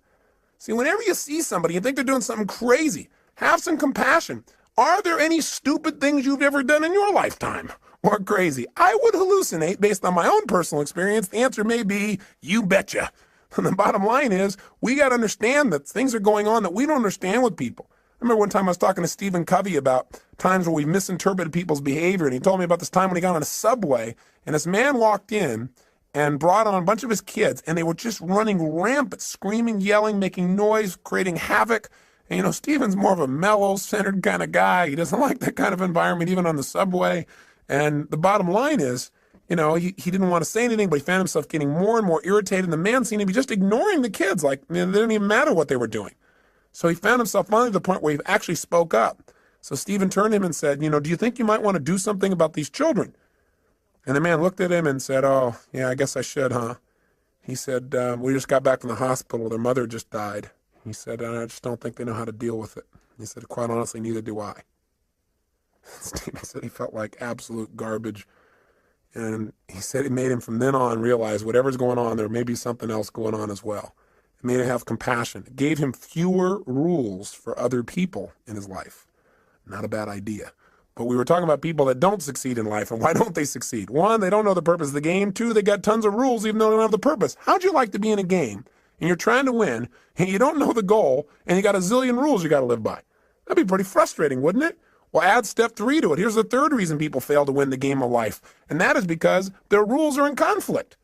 A: See, whenever you see somebody, you think they're doing something crazy, have some compassion. Are there any stupid things you've ever done in your lifetime? Or crazy? I would hallucinate based on my own personal experience. The answer may be, you betcha. And the bottom line is, we got to understand that things are going on that we don't understand with people. I remember one time I was talking to Stephen Covey about times where we misinterpreted people's behavior, and he told me about this time when he got on a subway, and this man walked in and brought on a bunch of his kids, and they were just running rampant, screaming, yelling, making noise, creating havoc. And, you know, Stephen's more of a mellow, centered kind of guy. He doesn't like that kind of environment, even on the subway. And the bottom line is, you know, he didn't want to say anything, but he found himself getting more and more irritated. And the man seemed to be just ignoring the kids, like, you know, it didn't even matter what they were doing. So he found himself finally to the point where he actually spoke up. So Stephen turned to him and said, you know, do you think you might want to do something about these children? And the man looked at him and said, oh, yeah, I guess I should, huh? He said, we just got back from the hospital. Their mother just died. He said, I just don't think they know how to deal with it. He said, quite honestly, neither do I. Stephen said he felt like absolute garbage. And he said it made him from then on realize whatever's going on, there may be something else going on as well. It made him have compassion. It gave him fewer rules for other people in his life. Not a bad idea. But we were talking about people that don't succeed in life, and why don't they succeed? One, they don't know the purpose of the game. Two, they got tons of rules even though they don't have the purpose. How'd you like to be in a game, and you're trying to win, and you don't know the goal, and you got a zillion rules you got to live by? That'd be pretty frustrating, wouldn't it? Well, add step 3 to it. Here's the third reason people fail to win the game of life, and that is because their rules are in conflict.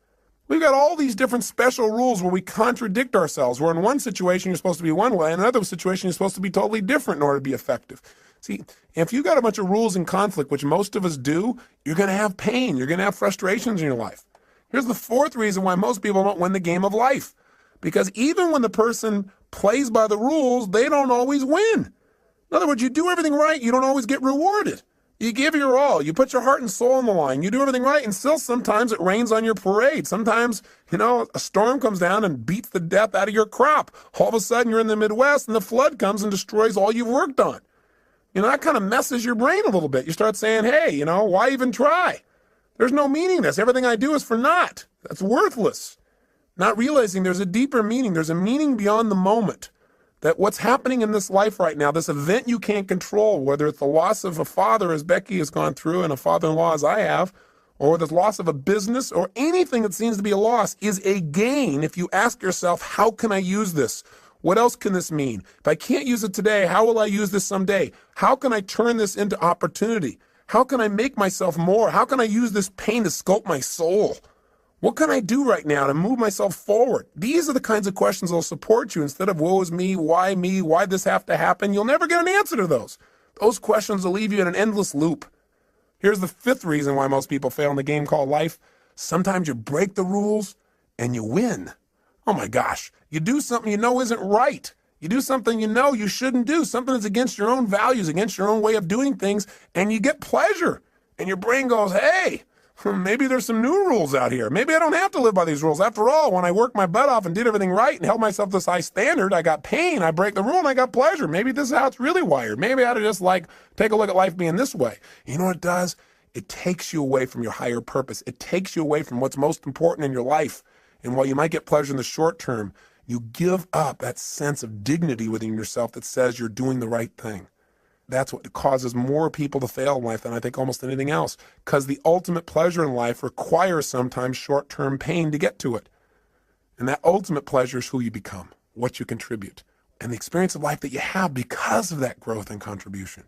A: We've got all these different special rules where we contradict ourselves, where in one situation you're supposed to be one way, in another situation you're supposed to be totally different in order to be effective. See, if you've got a bunch of rules in conflict, which most of us do, you're going to have pain. You're going to have frustrations in your life. Here's the fourth reason why most people don't win the game of life. Because even when the person plays by the rules, they don't always win. In other words, you do everything right, you don't always get rewarded. You give your all. You put your heart and soul on the line. You do everything right, and still sometimes it rains on your parade. Sometimes, you know, a storm comes down and beats the death out of your crop. All of a sudden, you're in the Midwest, and the flood comes and destroys all you've worked on. You know, that kind of messes your brain a little bit. You start saying, hey, you know, why even try? There's no meaning to this. Everything I do is for naught. That's worthless. Not realizing there's a deeper meaning. There's a meaning beyond the moment. That what's happening in this life right now, this event you can't control, whether it's the loss of a father as Becky has gone through and a father-in-law as I have, or the loss of a business or anything that seems to be a loss, is a gain if you ask yourself, how can I use this? What else can this mean? If I can't use it today, how will I use this someday? How can I turn this into opportunity? How can I make myself more? How can I use this pain to sculpt my soul? What can I do right now to move myself forward? These are the kinds of questions that will support you instead of woe is me, why this have to happen? You'll never get an answer to those. Those questions will leave you in an endless loop. Here's the fifth reason why most people fail in the game called life. Sometimes you break the rules and you win. Oh my gosh, you do something you know isn't right. You do something you know you shouldn't do, something that's against your own values, against your own way of doing things, and you get pleasure. And your brain goes, hey, maybe there's some new rules out here. Maybe I don't have to live by these rules. After all, when I worked my butt off and did everything right and held myself to this high standard, I got pain, I break the rule, and I got pleasure. Maybe this is how it's really wired. Maybe I ought to just take a look at life being this way. You know what it does? It takes you away from your higher purpose. It takes you away from what's most important in your life. And while you might get pleasure in the short term, you give up that sense of dignity within yourself that says you're doing the right thing. That's what causes more people to fail in life than I think almost anything else, because the ultimate pleasure in life requires sometimes short-term pain to get to it. And that ultimate pleasure is who you become, what you contribute, and the experience of life that you have because of that growth and contribution.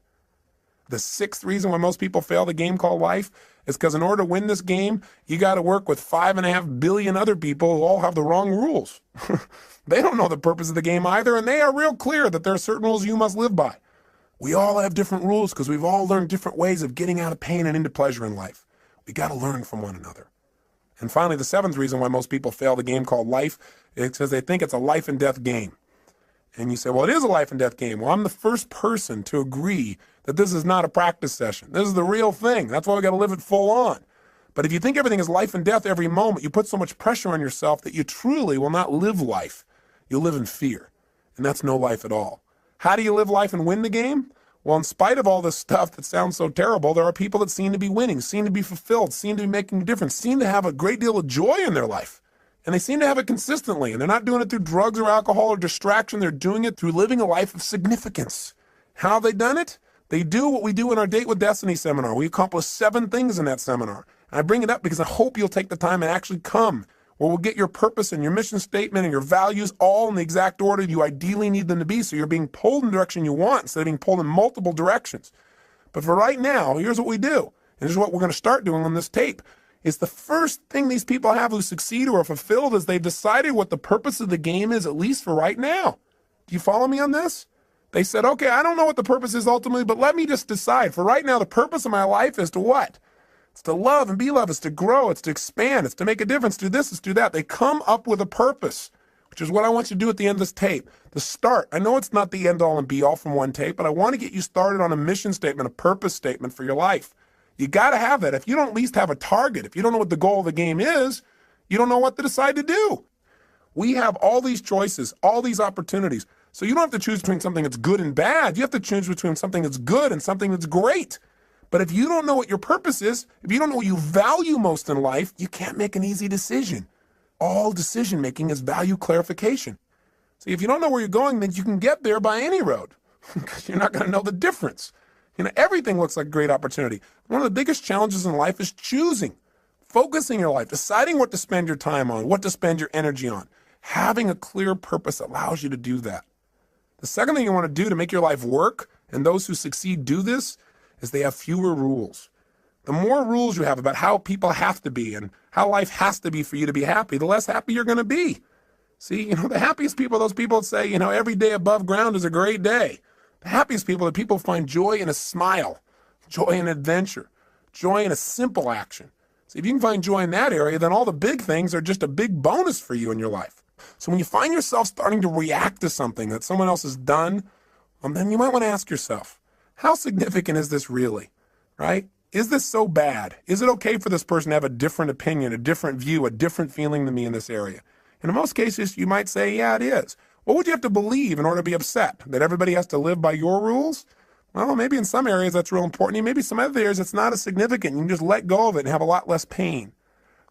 A: The sixth reason why most people fail the game called life is because in order to win this game, you got to work with 5.5 billion other people who all have the wrong rules. They don't know the purpose of the game either, and they are real clear that there are certain rules you must live by. We all have different rules because we've all learned different ways of getting out of pain and into pleasure in life. We got to learn from one another. And finally, the seventh reason why most people fail the game called life is because they think it's a life and death game. And you say, well, it is a life and death game. Well, I'm the first person to agree that this is not a practice session. This is the real thing. That's why we got to live it full on. But if you think everything is life and death every moment, you put so much pressure on yourself that you truly will not live life. You'll live in fear. And that's no life at all. How do you live life and win the game? Well, in spite of all this stuff that sounds so terrible, there are people that seem to be winning, seem to be fulfilled, seem to be making a difference, seem to have a great deal of joy in their life. And they seem to have it consistently, and they're not doing it through drugs or alcohol or distraction. They're doing it through living a life of significance. How have they done it? They do what we do in our Date with Destiny seminar. We accomplish 7 things in that seminar. And I bring it up because I hope you'll take the time and actually come, where we'll get your purpose and your mission statement and your values all in the exact order you ideally need them to be, so you're being pulled in the direction you want instead of being pulled in multiple directions. But for right now, here's what we do. And this is what we're going to start doing on this tape. Is the first thing these people have who succeed or are fulfilled is they've decided what the purpose of the game is, at least for right now. Do you follow me on this? They said, okay, I don't know what the purpose is ultimately, but let me just decide. For right now, the purpose of my life is to what? It's to love and be loved. It's to grow. It's to expand. It's to make a difference. Do this. It's do that. They come up with a purpose, which is what I want you to do at the end of this tape. The start. I know it's not the end all and be all from one tape, but I want to get you started on a mission statement, a purpose statement for your life. You got to have that. If you don't at least have a target, if you don't know what the goal of the game is, you don't know what to decide to do. We have all these choices, all these opportunities. So you don't have to choose between something that's good and bad. You have to choose between something that's good and something that's great. But if you don't know what your purpose is, if you don't know what you value most in life, you can't make an easy decision. All decision making is value clarification. See, if you don't know where you're going, then you can get there by any road because you're not going to know the difference. You know, everything looks like a great opportunity. One of the biggest challenges in life is choosing, focusing your life, deciding what to spend your time on, what to spend your energy on. Having a clear purpose allows you to do that. The second thing you want to do to make your life work, and those who succeed do this, is they have fewer rules. The more rules you have about how people have to be and how life has to be for you to be happy, the less happy you're going to be. See, the happiest people are those people that say, every day above ground is a great day. The happiest people are people who find joy in a smile, joy in adventure, joy in a simple action. See, if you can find joy in that area, then all the big things are just a big bonus for you in your life. So when you find yourself starting to react to something that someone else has done, then you might want to ask yourself, how significant is this really, right? Is this so bad? Is it okay for this person to have a different opinion, a different view, a different feeling than me in this area? And in most cases, you might say, yeah, it is. What would you have to believe in order to be upset? That everybody has to live by your rules? Well, maybe in some areas that's real important. Maybe some other areas it's not as significant. You can just let go of it and have a lot less pain.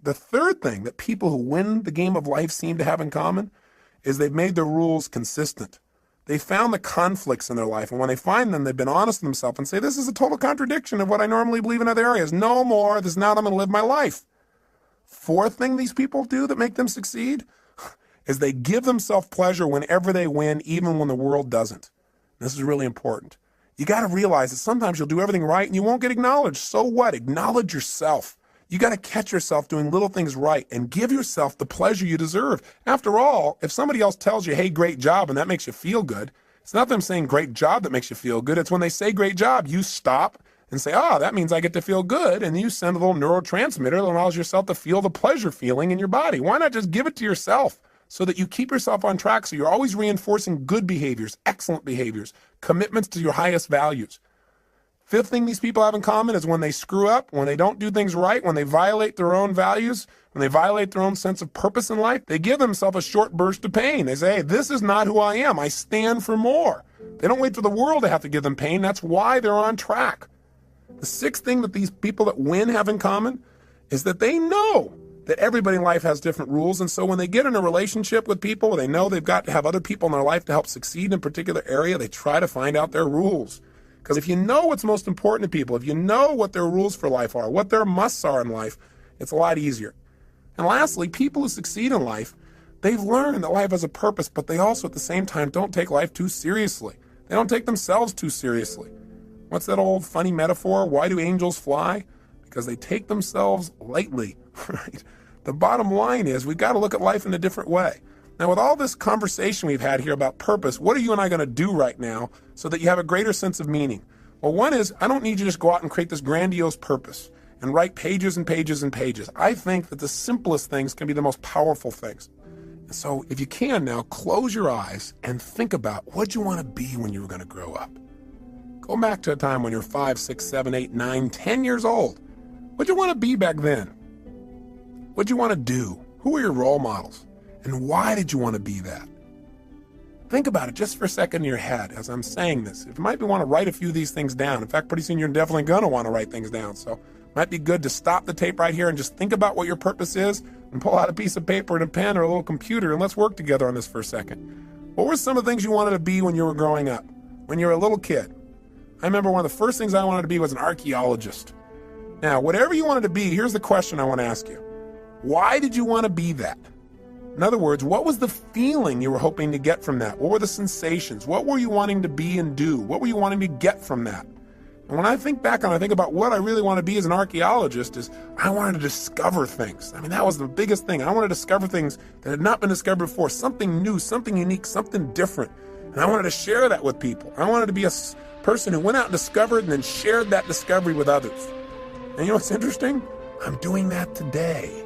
A: The third thing that people who win the game of life seem to have in common is they've made their rules consistent. They found the conflicts in their life, and when they find them, they've been honest with themselves and say, this is a total contradiction of what I normally believe in other areas. No more. This is not how I'm going to live my life. Fourth thing these people do that make them succeed is they give themselves pleasure whenever they win, even when the world doesn't. This is really important. You got to realize that sometimes you'll do everything right and you won't get acknowledged. So what? Acknowledge yourself. You got to catch yourself doing little things right and give yourself the pleasure you deserve. After all, if somebody else tells you, hey, great job, and that makes you feel good, it's not them saying great job that makes you feel good. It's when they say great job, you stop and say, that means I get to feel good. And you send a little neurotransmitter that allows yourself to feel the pleasure feeling in your body. Why not just give it to yourself so that you keep yourself on track so you're always reinforcing good behaviors, excellent behaviors, commitments to your highest values. Fifth thing these people have in common is when they screw up, when they don't do things right, when they violate their own values, when they violate their own sense of purpose in life, they give themselves a short burst of pain. They say, hey, this is not who I am. I stand for more. They don't wait for the world to have to give them pain. That's why they're on track. The sixth thing that these people that win have in common is that they know that everybody in life has different rules. And so when they get in a relationship with people, they know they've got to have other people in their life to help succeed in a particular area. They try to find out their rules. Because if you know what's most important to people, if you know what their rules for life are, what their musts are in life, it's a lot easier. And lastly, people who succeed in life, they've learned that life has a purpose, but they also at the same time don't take life too seriously. They don't take themselves too seriously. What's that old funny metaphor? Why do angels fly? Because they take themselves lightly, right? The bottom line is we've got to look at life in a different way. Now, with all this conversation we've had here about purpose, what are you and I going to do right now so that you have a greater sense of meaning? Well, one is I don't need you to just go out and create this grandiose purpose and write pages and pages and pages. I think that the simplest things can be the most powerful things. And so if you can now, close your eyes and think about what you want to be when you were going to grow up. Go back to a time when you're 5, 6, 7, 8, 9, 10 years old. What'd you want to be back then? What'd you want to do? Who were your role models? And why did you want to be that? Think about it just for a second in your head as I'm saying this. You might want to write a few of these things down. In fact, pretty soon you're definitely going to want to write things down. So it might be good to stop the tape right here and just think about what your purpose is. And pull out a piece of paper and a pen or a little computer and let's work together on this for a second. What were some of the things you wanted to be when you were growing up? When you were a little kid? I remember one of the first things I wanted to be was an archaeologist. Now, whatever you wanted to be, here's the question I want to ask you. Why did you want to be that? In other words, what was the feeling you were hoping to get from that? What were the sensations? What were you wanting to be and do? What were you wanting to get from that? And when I think back on, I think about what I really want to be as an archaeologist is I wanted to discover things. I mean, that was the biggest thing. I wanted to discover things that had not been discovered before, something new, something unique, something different. And I wanted to share that with people. I wanted to be a person who went out and discovered and then shared that discovery with others. And you know what's interesting? I'm doing that today.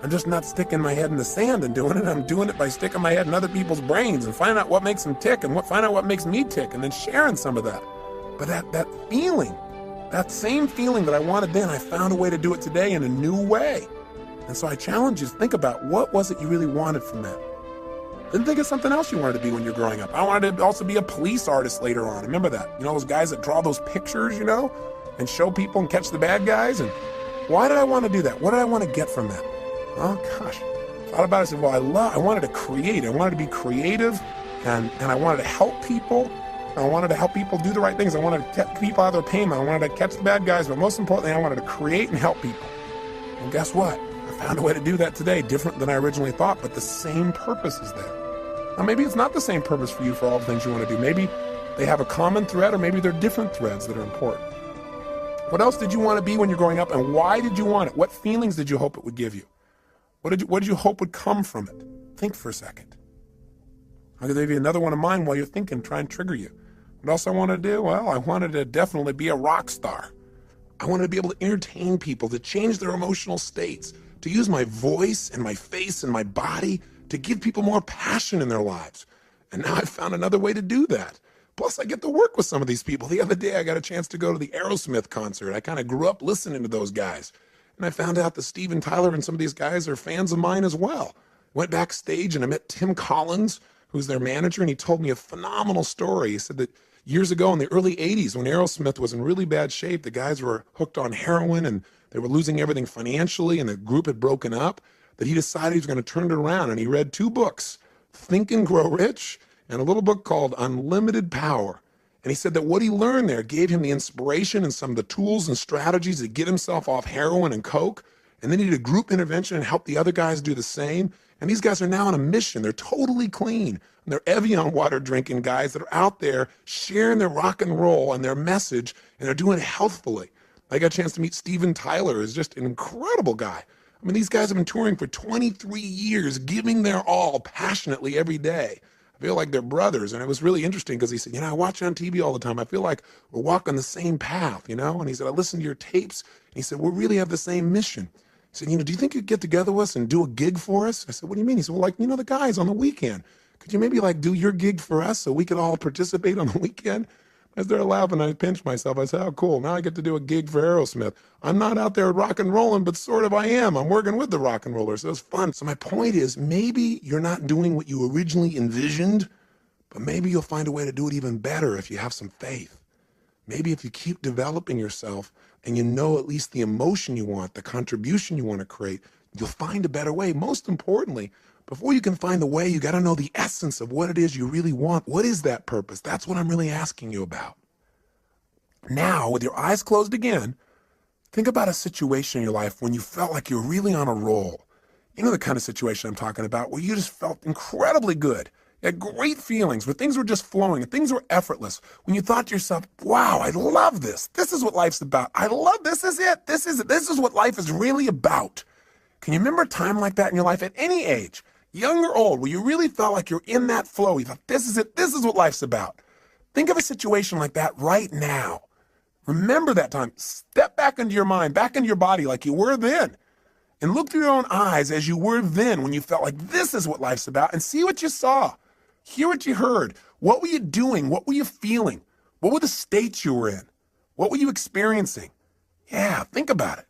A: I'm just not sticking my head in the sand and doing it. I'm doing it by sticking my head in other people's brains and finding out what makes them tick and find out what makes me tick and then sharing some of that. But that feeling, that same feeling that I wanted then, I found a way to do it today in a new way. And so I challenge you to think about what was it you really wanted from that. Then think of something else you wanted to be when you're growing up. I wanted to also be a police artist later on. Remember that? You know, those guys that draw those pictures, you know, and show people and catch the bad guys. And why did I want to do that? What did I want to get from that? Oh gosh, thought about it. I said, well, I wanted to create. I wanted to be creative, and I wanted to help people. I wanted to help people do the right things. I wanted to get people out of their pain. I wanted to catch the bad guys, but most importantly, I wanted to create and help people. And guess what? I found a way to do that today, different than I originally thought, but the same purpose is there. Now, maybe it's not the same purpose for you for all the things you want to do. Maybe they have a common thread, or maybe they're different threads that are important. What else did you want to be when you're growing up, and why did you want it? What feelings did you hope it would give you? What did you hope would come from it? Think for a second. I'll give you another one of mine while you're thinking, try and trigger you. What else I wanted to do? Well, I wanted to definitely be a rock star. I wanted to be able to entertain people, to change their emotional states, to use my voice and my face and my body to give people more passion in their lives. And now I've found another way to do that. Plus, I get to work with some of these people. The other day, I got a chance to go to the Aerosmith concert. I kind of grew up listening to those guys. And I found out that Steven Tyler and some of these guys are fans of mine as well. Went backstage and I met Tim Collins, who's their manager, and he told me a phenomenal story. He said that years ago in the early 80s, when Aerosmith was in really bad shape, the guys were hooked on heroin and they were losing everything financially and the group had broken up, that he decided he was going to turn it around. And he read 2 books, Think and Grow Rich, and a little book called Unlimited Power. And he said that what he learned there gave him the inspiration and some of the tools and strategies to get himself off heroin and coke. And then he did a group intervention and helped the other guys do the same. And these guys are now on a mission. They're totally clean. And they're Evian water drinking guys that are out there sharing their rock and roll and their message, and they're doing it healthfully. I got a chance to meet Steven Tyler, who's just an incredible guy. I mean, these guys have been touring for 23 years, giving their all passionately every day. I feel like they're brothers. And it was really interesting because he said, I watch you on TV all the time. I feel like we're walking the same path, And he said, I listen to your tapes. And he said, we really have the same mission. He said, do you think you'd get together with us and do a gig for us? I said, what do you mean? He said, well, the guys on the weekend. Could you maybe do your gig for us so we could all participate on the weekend? I started laughing. I pinched myself. I said, oh, cool. Now I get to do a gig for Aerosmith. I'm not out there rock and rolling, but sort of I am. I'm working with the rock and rollers. So it's fun. So my point is, maybe you're not doing what you originally envisioned, but maybe you'll find a way to do it even better if you have some faith. Maybe if you keep developing yourself and you know at least the emotion you want, the contribution you want to create, you'll find a better way. Most importantly, before you can find the way, you got to know the essence of what it is you really want. What is that purpose? That's what I'm really asking you about. Now, with your eyes closed again, think about a situation in your life when you felt like you're really on a roll. You know the kind of situation I'm talking about, where you just felt incredibly good. You had great feelings, where things were just flowing and things were effortless. When you thought to yourself, wow, I love this. This is what life's about. I love this. Is it. This is it. This is what life is really about. Can you remember a time like that in your life at any age, young or old, where you really felt like you're in that flow? You thought, this is it. This is what life's about. Think of a situation like that right now. Remember that time. Step back into your mind, back into your body like you were then. And look through your own eyes as you were then when you felt like this is what life's about, and see what you saw. Hear what you heard. What were you doing? What were you feeling? What were the states you were in? What were you experiencing? Yeah, think about it.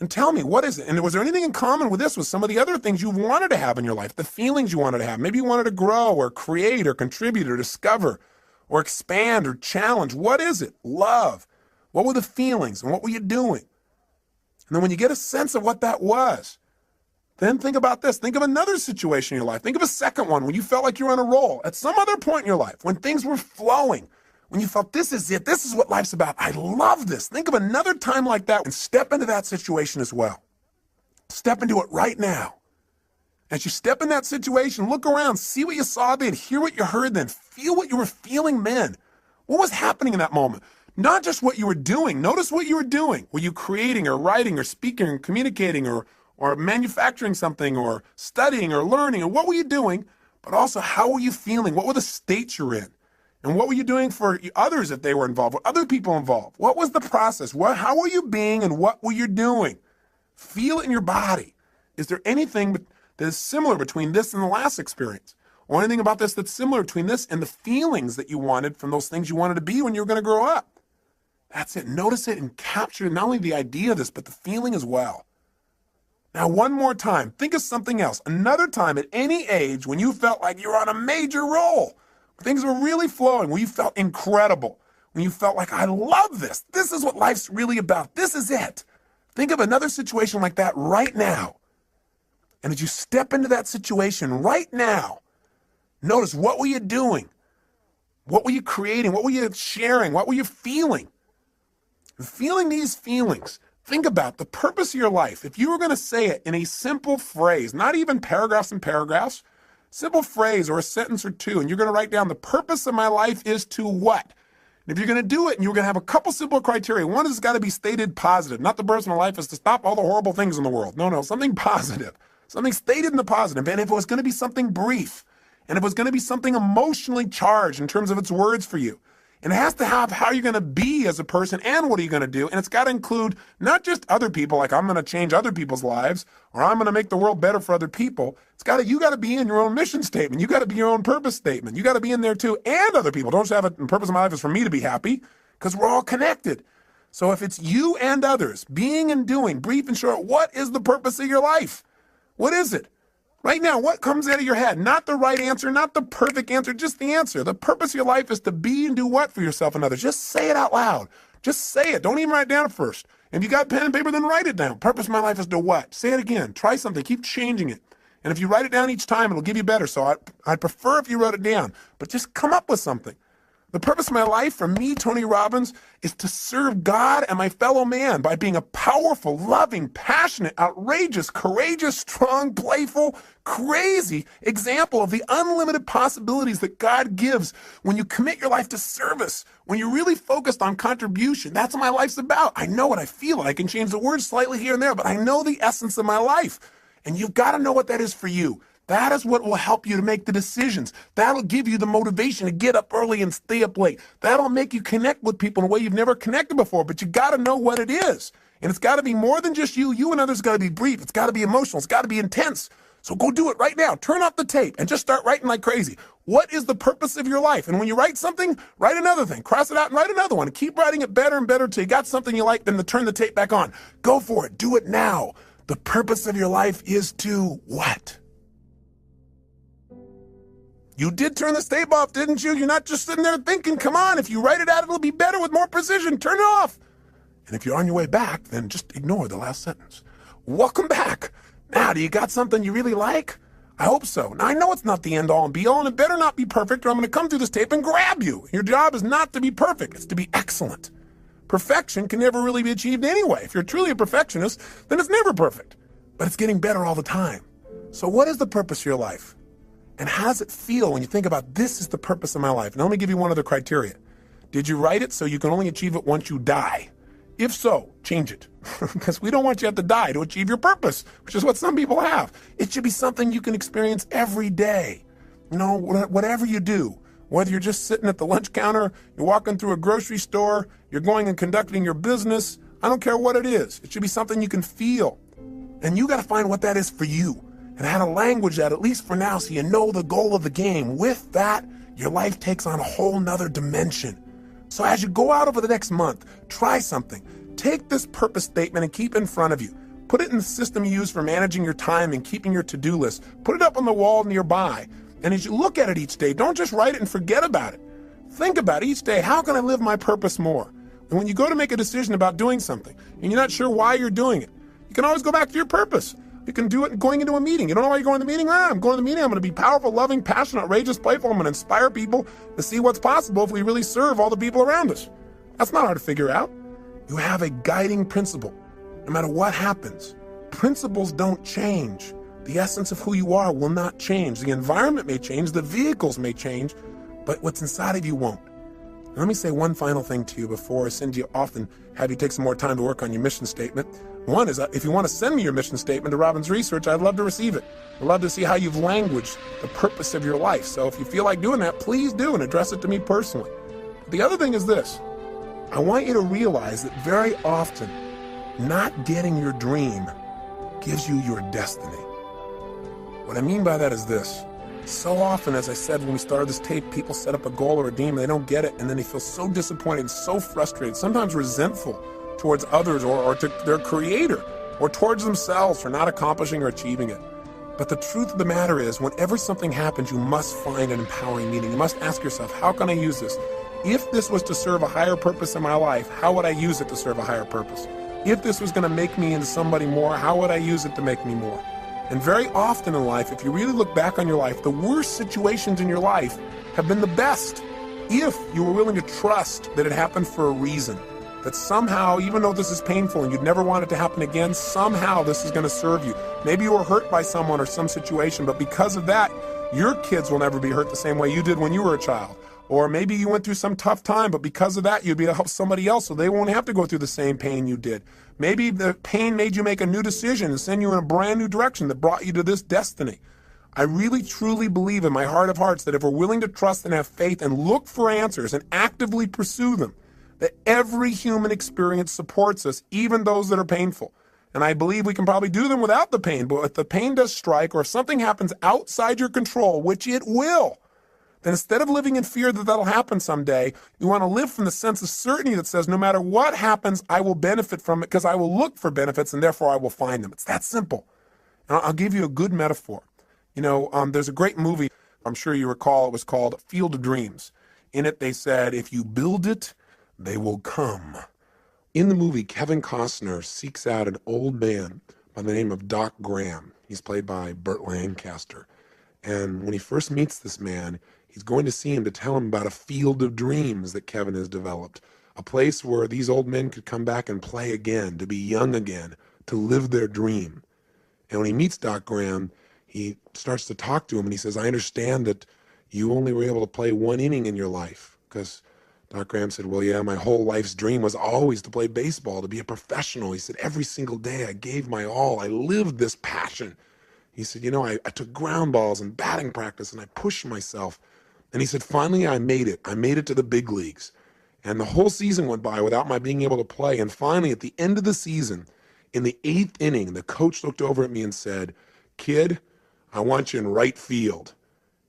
A: And tell me, what is it? And was there anything in common with this, with some of the other things you wanted to have in your life, the feelings you wanted to have? Maybe you wanted to grow or create or contribute or discover or expand or challenge. What is it? Love. What were the feelings and what were you doing? And then when you get a sense of what that was, Then think about this. Think of another situation in your life. Think of a second one when you felt like you were on a roll. At some other point in your life, when things were flowing, when you felt this is it, this is what life's about. I love this. Think of another time like that and step into that situation as well. Step into it right now. As you step in that situation, look around, see what you saw then, hear what you heard then, feel what you were feeling then. What was happening in that moment? Not just what you were doing. Notice what you were doing. Were you creating or writing or speaking or communicating or manufacturing something or studying or learning? Or what were you doing? But also, how were you feeling? What were the states you're in? And what were you doing for others if they were involved? Were other people involved? What was the process? How were you being and what were you doing? Feel it in your body. Is there anything that is similar between this and the last experience? Or anything about this that's similar between this and the feelings that you wanted from those things you wanted to be when you were going to grow up? That's it. Notice it and capture not only the idea of this, but the feeling as well. Now, one more time, think of something else. Another time at any age when you felt like you were on a major roll. Things were really flowing, when you felt incredible. When you felt like, I love this. This is what life's really about. This is it. Think of another situation like that right now. And as you step into that situation right now, notice what were you doing? What were you creating? What were you sharing? What were you feeling? Feeling these feelings, think about the purpose of your life. If you were going to say it in a simple phrase, not even paragraphs and paragraphs, simple phrase or a sentence or two, and you're going to write down the purpose of my life is to what? And if you're going to do it and you're going to have a couple simple criteria, one has got to be stated positive. Not the purpose of my life is to stop all the horrible things in the world. No, something positive. Something stated in the positive. And if it was going to be something brief, and if it was going to be something emotionally charged in terms of its words for you, and it has to have how you're going to be as a person and what are you going to do. And it's got to include not just other people, like I'm going to change other people's lives or I'm going to make the world better for other people. You got to be in your own mission statement. You got to be your own purpose statement. You got to be in there too, and other people. Don't just have it, the purpose of my life is for me to be happy, because we're all connected. So if it's you and others, being and doing, brief and short, what is the purpose of your life? What is it? Right now, what comes out of your head? Not the right answer, not the perfect answer, just the answer. The purpose of your life is to be and do what for yourself and others? Just say it out loud. Just say it. Don't even write it down first. If you got pen and paper, then write it down. Purpose of my life is to what? Say it again. Try something. Keep changing it. And if you write it down each time, it'll give you better. So I'd prefer if you wrote it down. But just come up with something. The purpose of my life, for me, Tony Robbins, is to serve God and my fellow man by being a powerful, loving, passionate, outrageous, courageous, strong, playful, crazy example of the unlimited possibilities that God gives when you commit your life to service, when you're really focused on contribution. That's what my life's about. I know what I feel. I can change the words slightly here and there, but I know the essence of my life. And you've got to know what that is for you. That is what will help you to make the decisions. That'll give you the motivation to get up early and stay up late. That'll make you connect with people in a way you've never connected before, but you got to know what it is. And it's got to be more than just you. You and others got to be brief. It's got to be emotional. It's got to be intense. So go do it right now. Turn off the tape and just start writing like crazy. What is the purpose of your life? And when you write something, write another thing. Cross it out and write another one. And keep writing it better and better until you got something you like, then to turn the tape back on. Go for it. Do it now. The purpose of your life is to what? You did turn the tape off, didn't you? You're not just sitting there thinking, come on, if you write it out, it'll be better with more precision. Turn it off. And if you're on your way back, then just ignore the last sentence. Welcome back. Now, do you got something you really like? I hope so. Now, I know it's not the end all and be all, and it better not be perfect, or I'm going to come through this tape and grab you. Your job is not to be perfect. It's to be excellent. Perfection can never really be achieved anyway. If you're truly a perfectionist, then it's never perfect. But it's getting better all the time. So what is the purpose of your life? And how does it feel when you think about this is the purpose of my life? And let me give you one other criteria. Did you write it so you can only achieve it once you die? If so, change it. Because we don't want you to have to die to achieve your purpose, which is what some people have. It should be something you can experience every day. You know, whatever you do, whether you're just sitting at the lunch counter, you're walking through a grocery store, you're going and conducting your business, I don't care what it is. It should be something you can feel. And you got to find what that is for you. And how to language that, at least for now, so you know the goal of the game. With that, your life takes on a whole nother dimension. So as you go out over the next month, try something. Take this purpose statement and keep it in front of you. Put it in the system you use for managing your time and keeping your to-do list. Put it up on the wall nearby. And as you look at it each day, don't just write it and forget about it. Think about each day, how can I live my purpose more? And when you go to make a decision about doing something, and you're not sure why you're doing it, you can always go back to your purpose. You can do it going into a meeting. You don't know why you're going to the meeting? I'm going to the meeting. I'm going to be powerful, loving, passionate, outrageous, playful. I'm going to inspire people to see what's possible if we really serve all the people around us. That's not hard to figure out. You have a guiding principle. No matter what happens, principles don't change. The essence of who you are will not change. The environment may change, the vehicles may change, but what's inside of you won't. And let me say one final thing to you before I send you off and have you take some more time to work on your mission statement. One is, if you want to send me your mission statement to Robbins Research, I'd love to receive it. I'd love to see how you've languaged the purpose of your life. So if you feel like doing that, please do and address it to me personally. The other thing is this. I want you to realize that very often, not getting your dream gives you your destiny. What I mean by that is this. So often, as I said when we started this tape, people set up a goal or a dream, and they don't get it, and then they feel so disappointed and so frustrated, sometimes resentful towards others or to their creator or towards themselves for not accomplishing or achieving it. But the truth of the matter is, whenever something happens, you must find an empowering meaning. You must ask yourself, how can I use this? If this was to serve a higher purpose in my life, how would I use it to serve a higher purpose? If this was going to make me into somebody more, how would I use it to make me more? And very often in life, if you really look back on your life, the worst situations in your life have been the best. If you were willing to trust that it happened for a reason, that somehow, even though this is painful and you'd never want it to happen again, somehow this is going to serve you. Maybe you were hurt by someone or some situation, but because of that, your kids will never be hurt the same way you did when you were a child. Or maybe you went through some tough time, but because of that, you'd be able to help somebody else so they won't have to go through the same pain you did. Maybe the pain made you make a new decision and send you in a brand new direction that brought you to this destiny. I really, truly believe in my heart of hearts that if we're willing to trust and have faith and look for answers and actively pursue them, that every human experience supports us, even those that are painful. And I believe we can probably do them without the pain, but if the pain does strike or if something happens outside your control, which it will, then instead of living in fear that that'll happen someday, you want to live from the sense of certainty that says, no matter what happens, I will benefit from it because I will look for benefits and therefore I will find them. It's that simple. And I'll give you a good metaphor. There's a great movie, I'm sure you recall, it was called Field of Dreams. In it, they said, if you build it, they will come. In the movie, Kevin Costner seeks out an old man by the name of Doc Graham. He's played by Burt Lancaster. And when he first meets this man, he's going to see him to tell him about a field of dreams that Kevin has developed, a place where these old men could come back and play again, to be young again, to live their dream. And when he meets Doc Graham, he starts to talk to him and he says, I understand that you only were able to play one inning in your life. Because Doc Graham said, well, yeah, my whole life's dream was always to play baseball, to be a professional. He said, every single day I gave my all. I lived this passion. He said, I took ground balls and batting practice and I pushed myself. And he said, finally, I made it. I made it to the big leagues. And the whole season went by without my being able to play. And finally, at the end of the season, in the 8th inning, the coach looked over at me and said, kid, I want you in right field.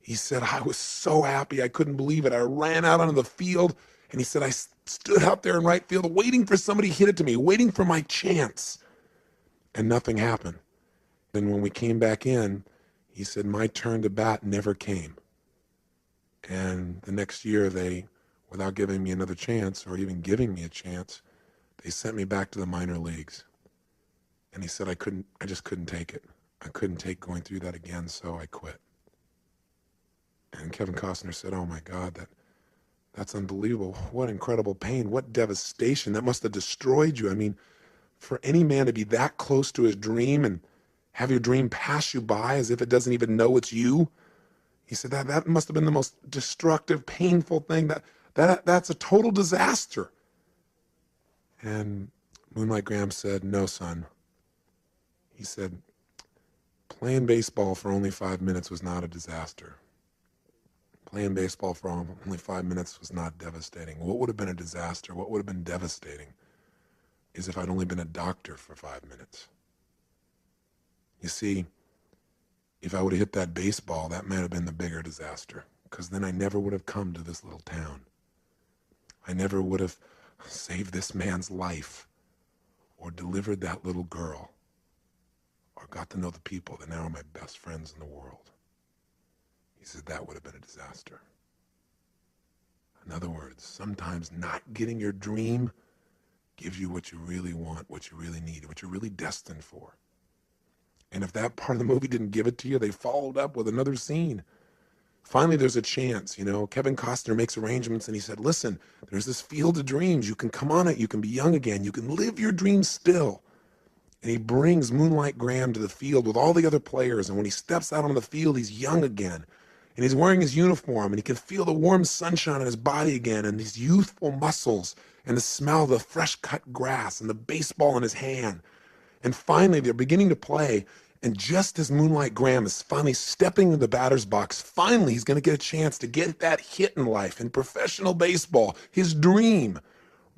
A: He said, I was so happy. I couldn't believe it. I ran out onto the field. And he said, I stood out there in right field waiting for somebody to hit it to me, waiting for my chance. And nothing happened. Then when we came back in, he said, my turn to bat never came. And the next year, they, without giving me another chance or even giving me a chance, they sent me back to the minor leagues. And he said, I just couldn't take it. I couldn't take going through that again, so I quit. And Kevin Costner said, oh my God, that's unbelievable. What incredible pain, what devastation. That must have destroyed you. I mean, for any man to be that close to his dream and have your dream pass you by as if it doesn't even know it's you. He said that must have been the most destructive, painful thing. That's a total disaster. And Moonlight Graham said, no, son. He said, playing baseball for only 5 minutes was not a disaster. Playing baseball for only 5 minutes was not devastating. What would have been a disaster, what would have been devastating, is if I'd only been a doctor for 5 minutes. You see, if I would have hit that baseball, that might have been the bigger disaster, because then I never would have come to this little town. I never would have saved this man's life or delivered that little girl or got to know the people that now are my best friends in the world. He said that would have been a disaster. In other words, sometimes not getting your dream gives you what you really want, what you really need, what you're really destined for. And if that part of the movie didn't give it to you, they followed up with another scene. Finally, there's a chance, Kevin Costner makes arrangements and he said, listen, there's this field of dreams. You can come on it. You can be young again. You can live your dreams still. And he brings Moonlight Graham to the field with all the other players. And when he steps out on the field, he's young again. And he's wearing his uniform and he can feel the warm sunshine on his body again and these youthful muscles and the smell of the fresh cut grass and the baseball in his hand. And finally, they're beginning to play. And just as Moonlight Graham is finally stepping into the batter's box, finally he's going to get a chance to get that hit in life, in professional baseball, his dream.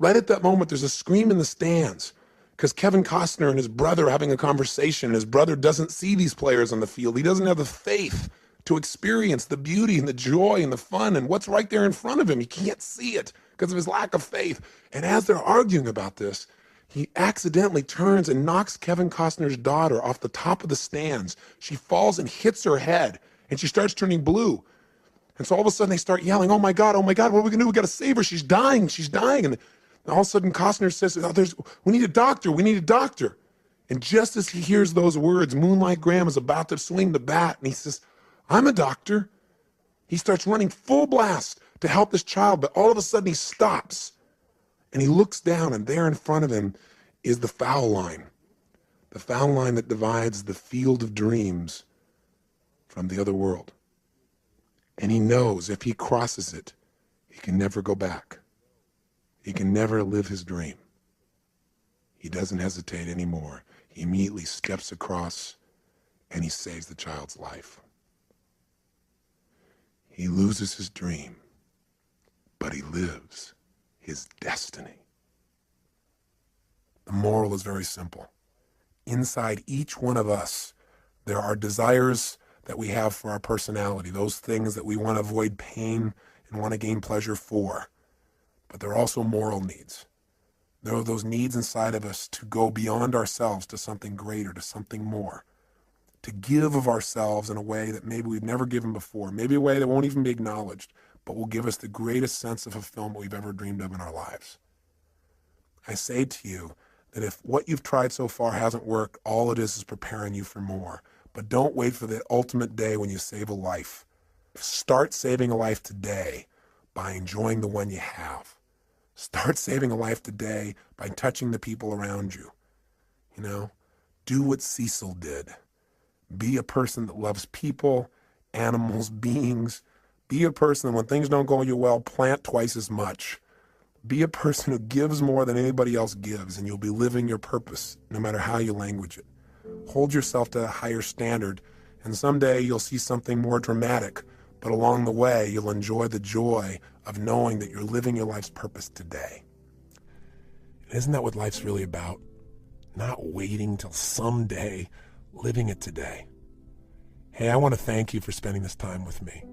A: Right at that moment, there's a scream in the stands because Kevin Costner and his brother are having a conversation. His brother doesn't see these players on the field. He doesn't have the faith to experience the beauty and the joy and the fun and what's right there in front of him. He can't see it because of his lack of faith. And as they're arguing about this, he accidentally turns and knocks Kevin Costner's daughter off the top of the stands. She falls and hits her head, and she starts turning blue. And so all of a sudden they start yelling, oh my God, what are we going to do? We got to save her. She's dying. And all of a sudden Costner says, we need a doctor. And just as he hears those words, Moonlight Graham is about to swing the bat, and he says, I'm a doctor. He starts running full blast to help this child, but all of a sudden he stops. And he looks down, and there in front of him is the foul line that divides the field of dreams from the other world. And he knows if he crosses it, he can never go back. He can never live his dream. He doesn't hesitate anymore. He immediately steps across, and he saves the child's life. He loses his dream, but he lives his destiny. The moral is very simple. Inside each one of us, there are desires that we have for our personality, those things that we want to avoid pain and want to gain pleasure for. But there are also moral needs. There are those needs inside of us to go beyond ourselves to something greater, to something more, to give of ourselves in a way that maybe we've never given before, maybe a way that won't even be acknowledged, but will give us the greatest sense of fulfillment we've ever dreamed of in our lives. I say to you that if what you've tried so far hasn't worked, all it is preparing you for more. But don't wait for the ultimate day when you save a life. Start saving a life today by enjoying the one you have. Start saving a life today by touching the people around you. Do what Cecil did. Be a person that loves people, animals, beings. Be a person that when things don't go you well, plant twice as much. Be a person who gives more than anybody else gives, and you'll be living your purpose, no matter how you language it. Hold yourself to a higher standard, and someday you'll see something more dramatic, but along the way, you'll enjoy the joy of knowing that you're living your life's purpose today. And isn't that what life's really about? Not waiting till someday, living it today. Hey, I want to thank you for spending this time with me.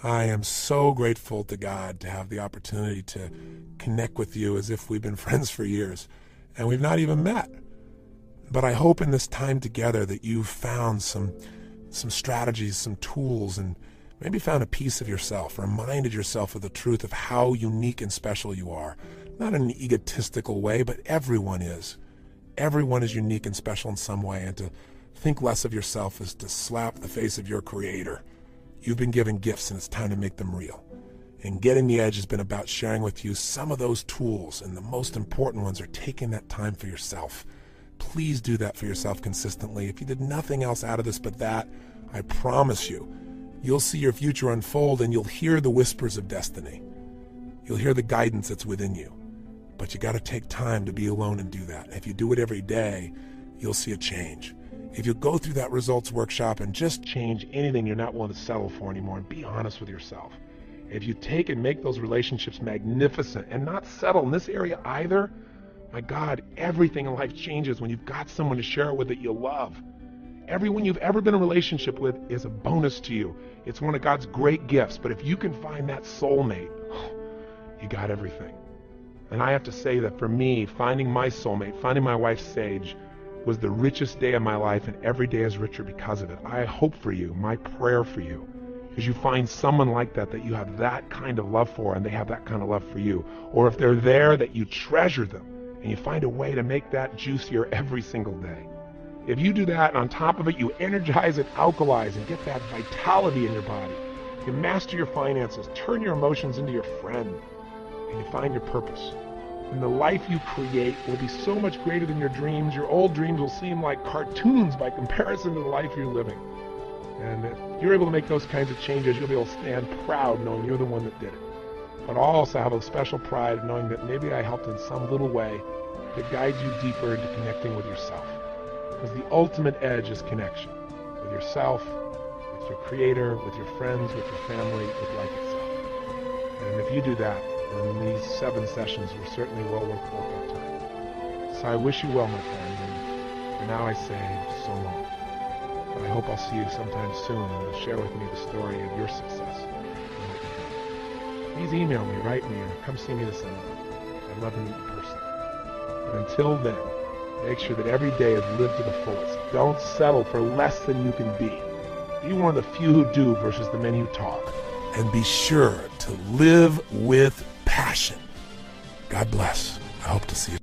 A: I am so grateful to God to have the opportunity to connect with you as if we've been friends for years, and we've not even met. But I hope in this time together that you've found some strategies, some tools, and maybe found a piece of yourself, reminded yourself of the truth of how unique and special you are. Not in an egotistical way, but everyone is. Everyone is unique and special in some way, and to think less of yourself is to slap the face of your Creator. You've been given gifts, and it's time to make them real. And Getting the Edge has been about sharing with you some of those tools, and the most important ones are taking that time for yourself. Please do that for yourself consistently. If you did nothing else out of this but that, I promise you, you'll see your future unfold, and you'll hear the whispers of destiny. You'll hear the guidance that's within you. But you got to take time to be alone and do that. If you do it every day, you'll see a change. If you go through that results workshop and just change anything you're not willing to settle for anymore, and be honest with yourself. If you take and make those relationships magnificent and not settle in this area either, my God, everything in life changes when you've got someone to share it with that you love. Everyone you've ever been in a relationship with is a bonus to you. It's one of God's great gifts. But if you can find that soulmate, you got everything. And I have to say that for me, finding my soulmate, finding my wife Sage, was the richest day of my life, and every day is richer because of it. I hope for you, my prayer for you, is you find someone like that you have that kind of love for, and they have that kind of love for you. Or if they're there, that you treasure them, and you find a way to make that juicier every single day. If you do that, and on top of it, you energize and alkalize and get that vitality in your body, you master your finances, turn your emotions into your friend, and you find your purpose. And the life you create will be so much greater than your dreams. Your old dreams will seem like cartoons by comparison to the life you're living. And if you're able to make those kinds of changes, you'll be able to stand proud knowing you're the one that did it. But I'll also have a special pride of knowing that maybe I helped in some little way to guide you deeper into connecting with yourself. Because the ultimate edge is connection with yourself, with your creator, with your friends, with your family, with life itself. And if you do that, then these 7 sessions were certainly well worth both our time. So I wish you well, my friend, and for now I say so long. But I hope I'll see you sometime soon and share with me the story of your success. Please email me, write me, or come see me this summer. I'd love to meet you personally. But until then, make sure that every day is lived to the fullest. Don't settle for less than you can be. Be one of the few who do versus the many who talk. And be sure to live with passion. God bless. I hope to see you.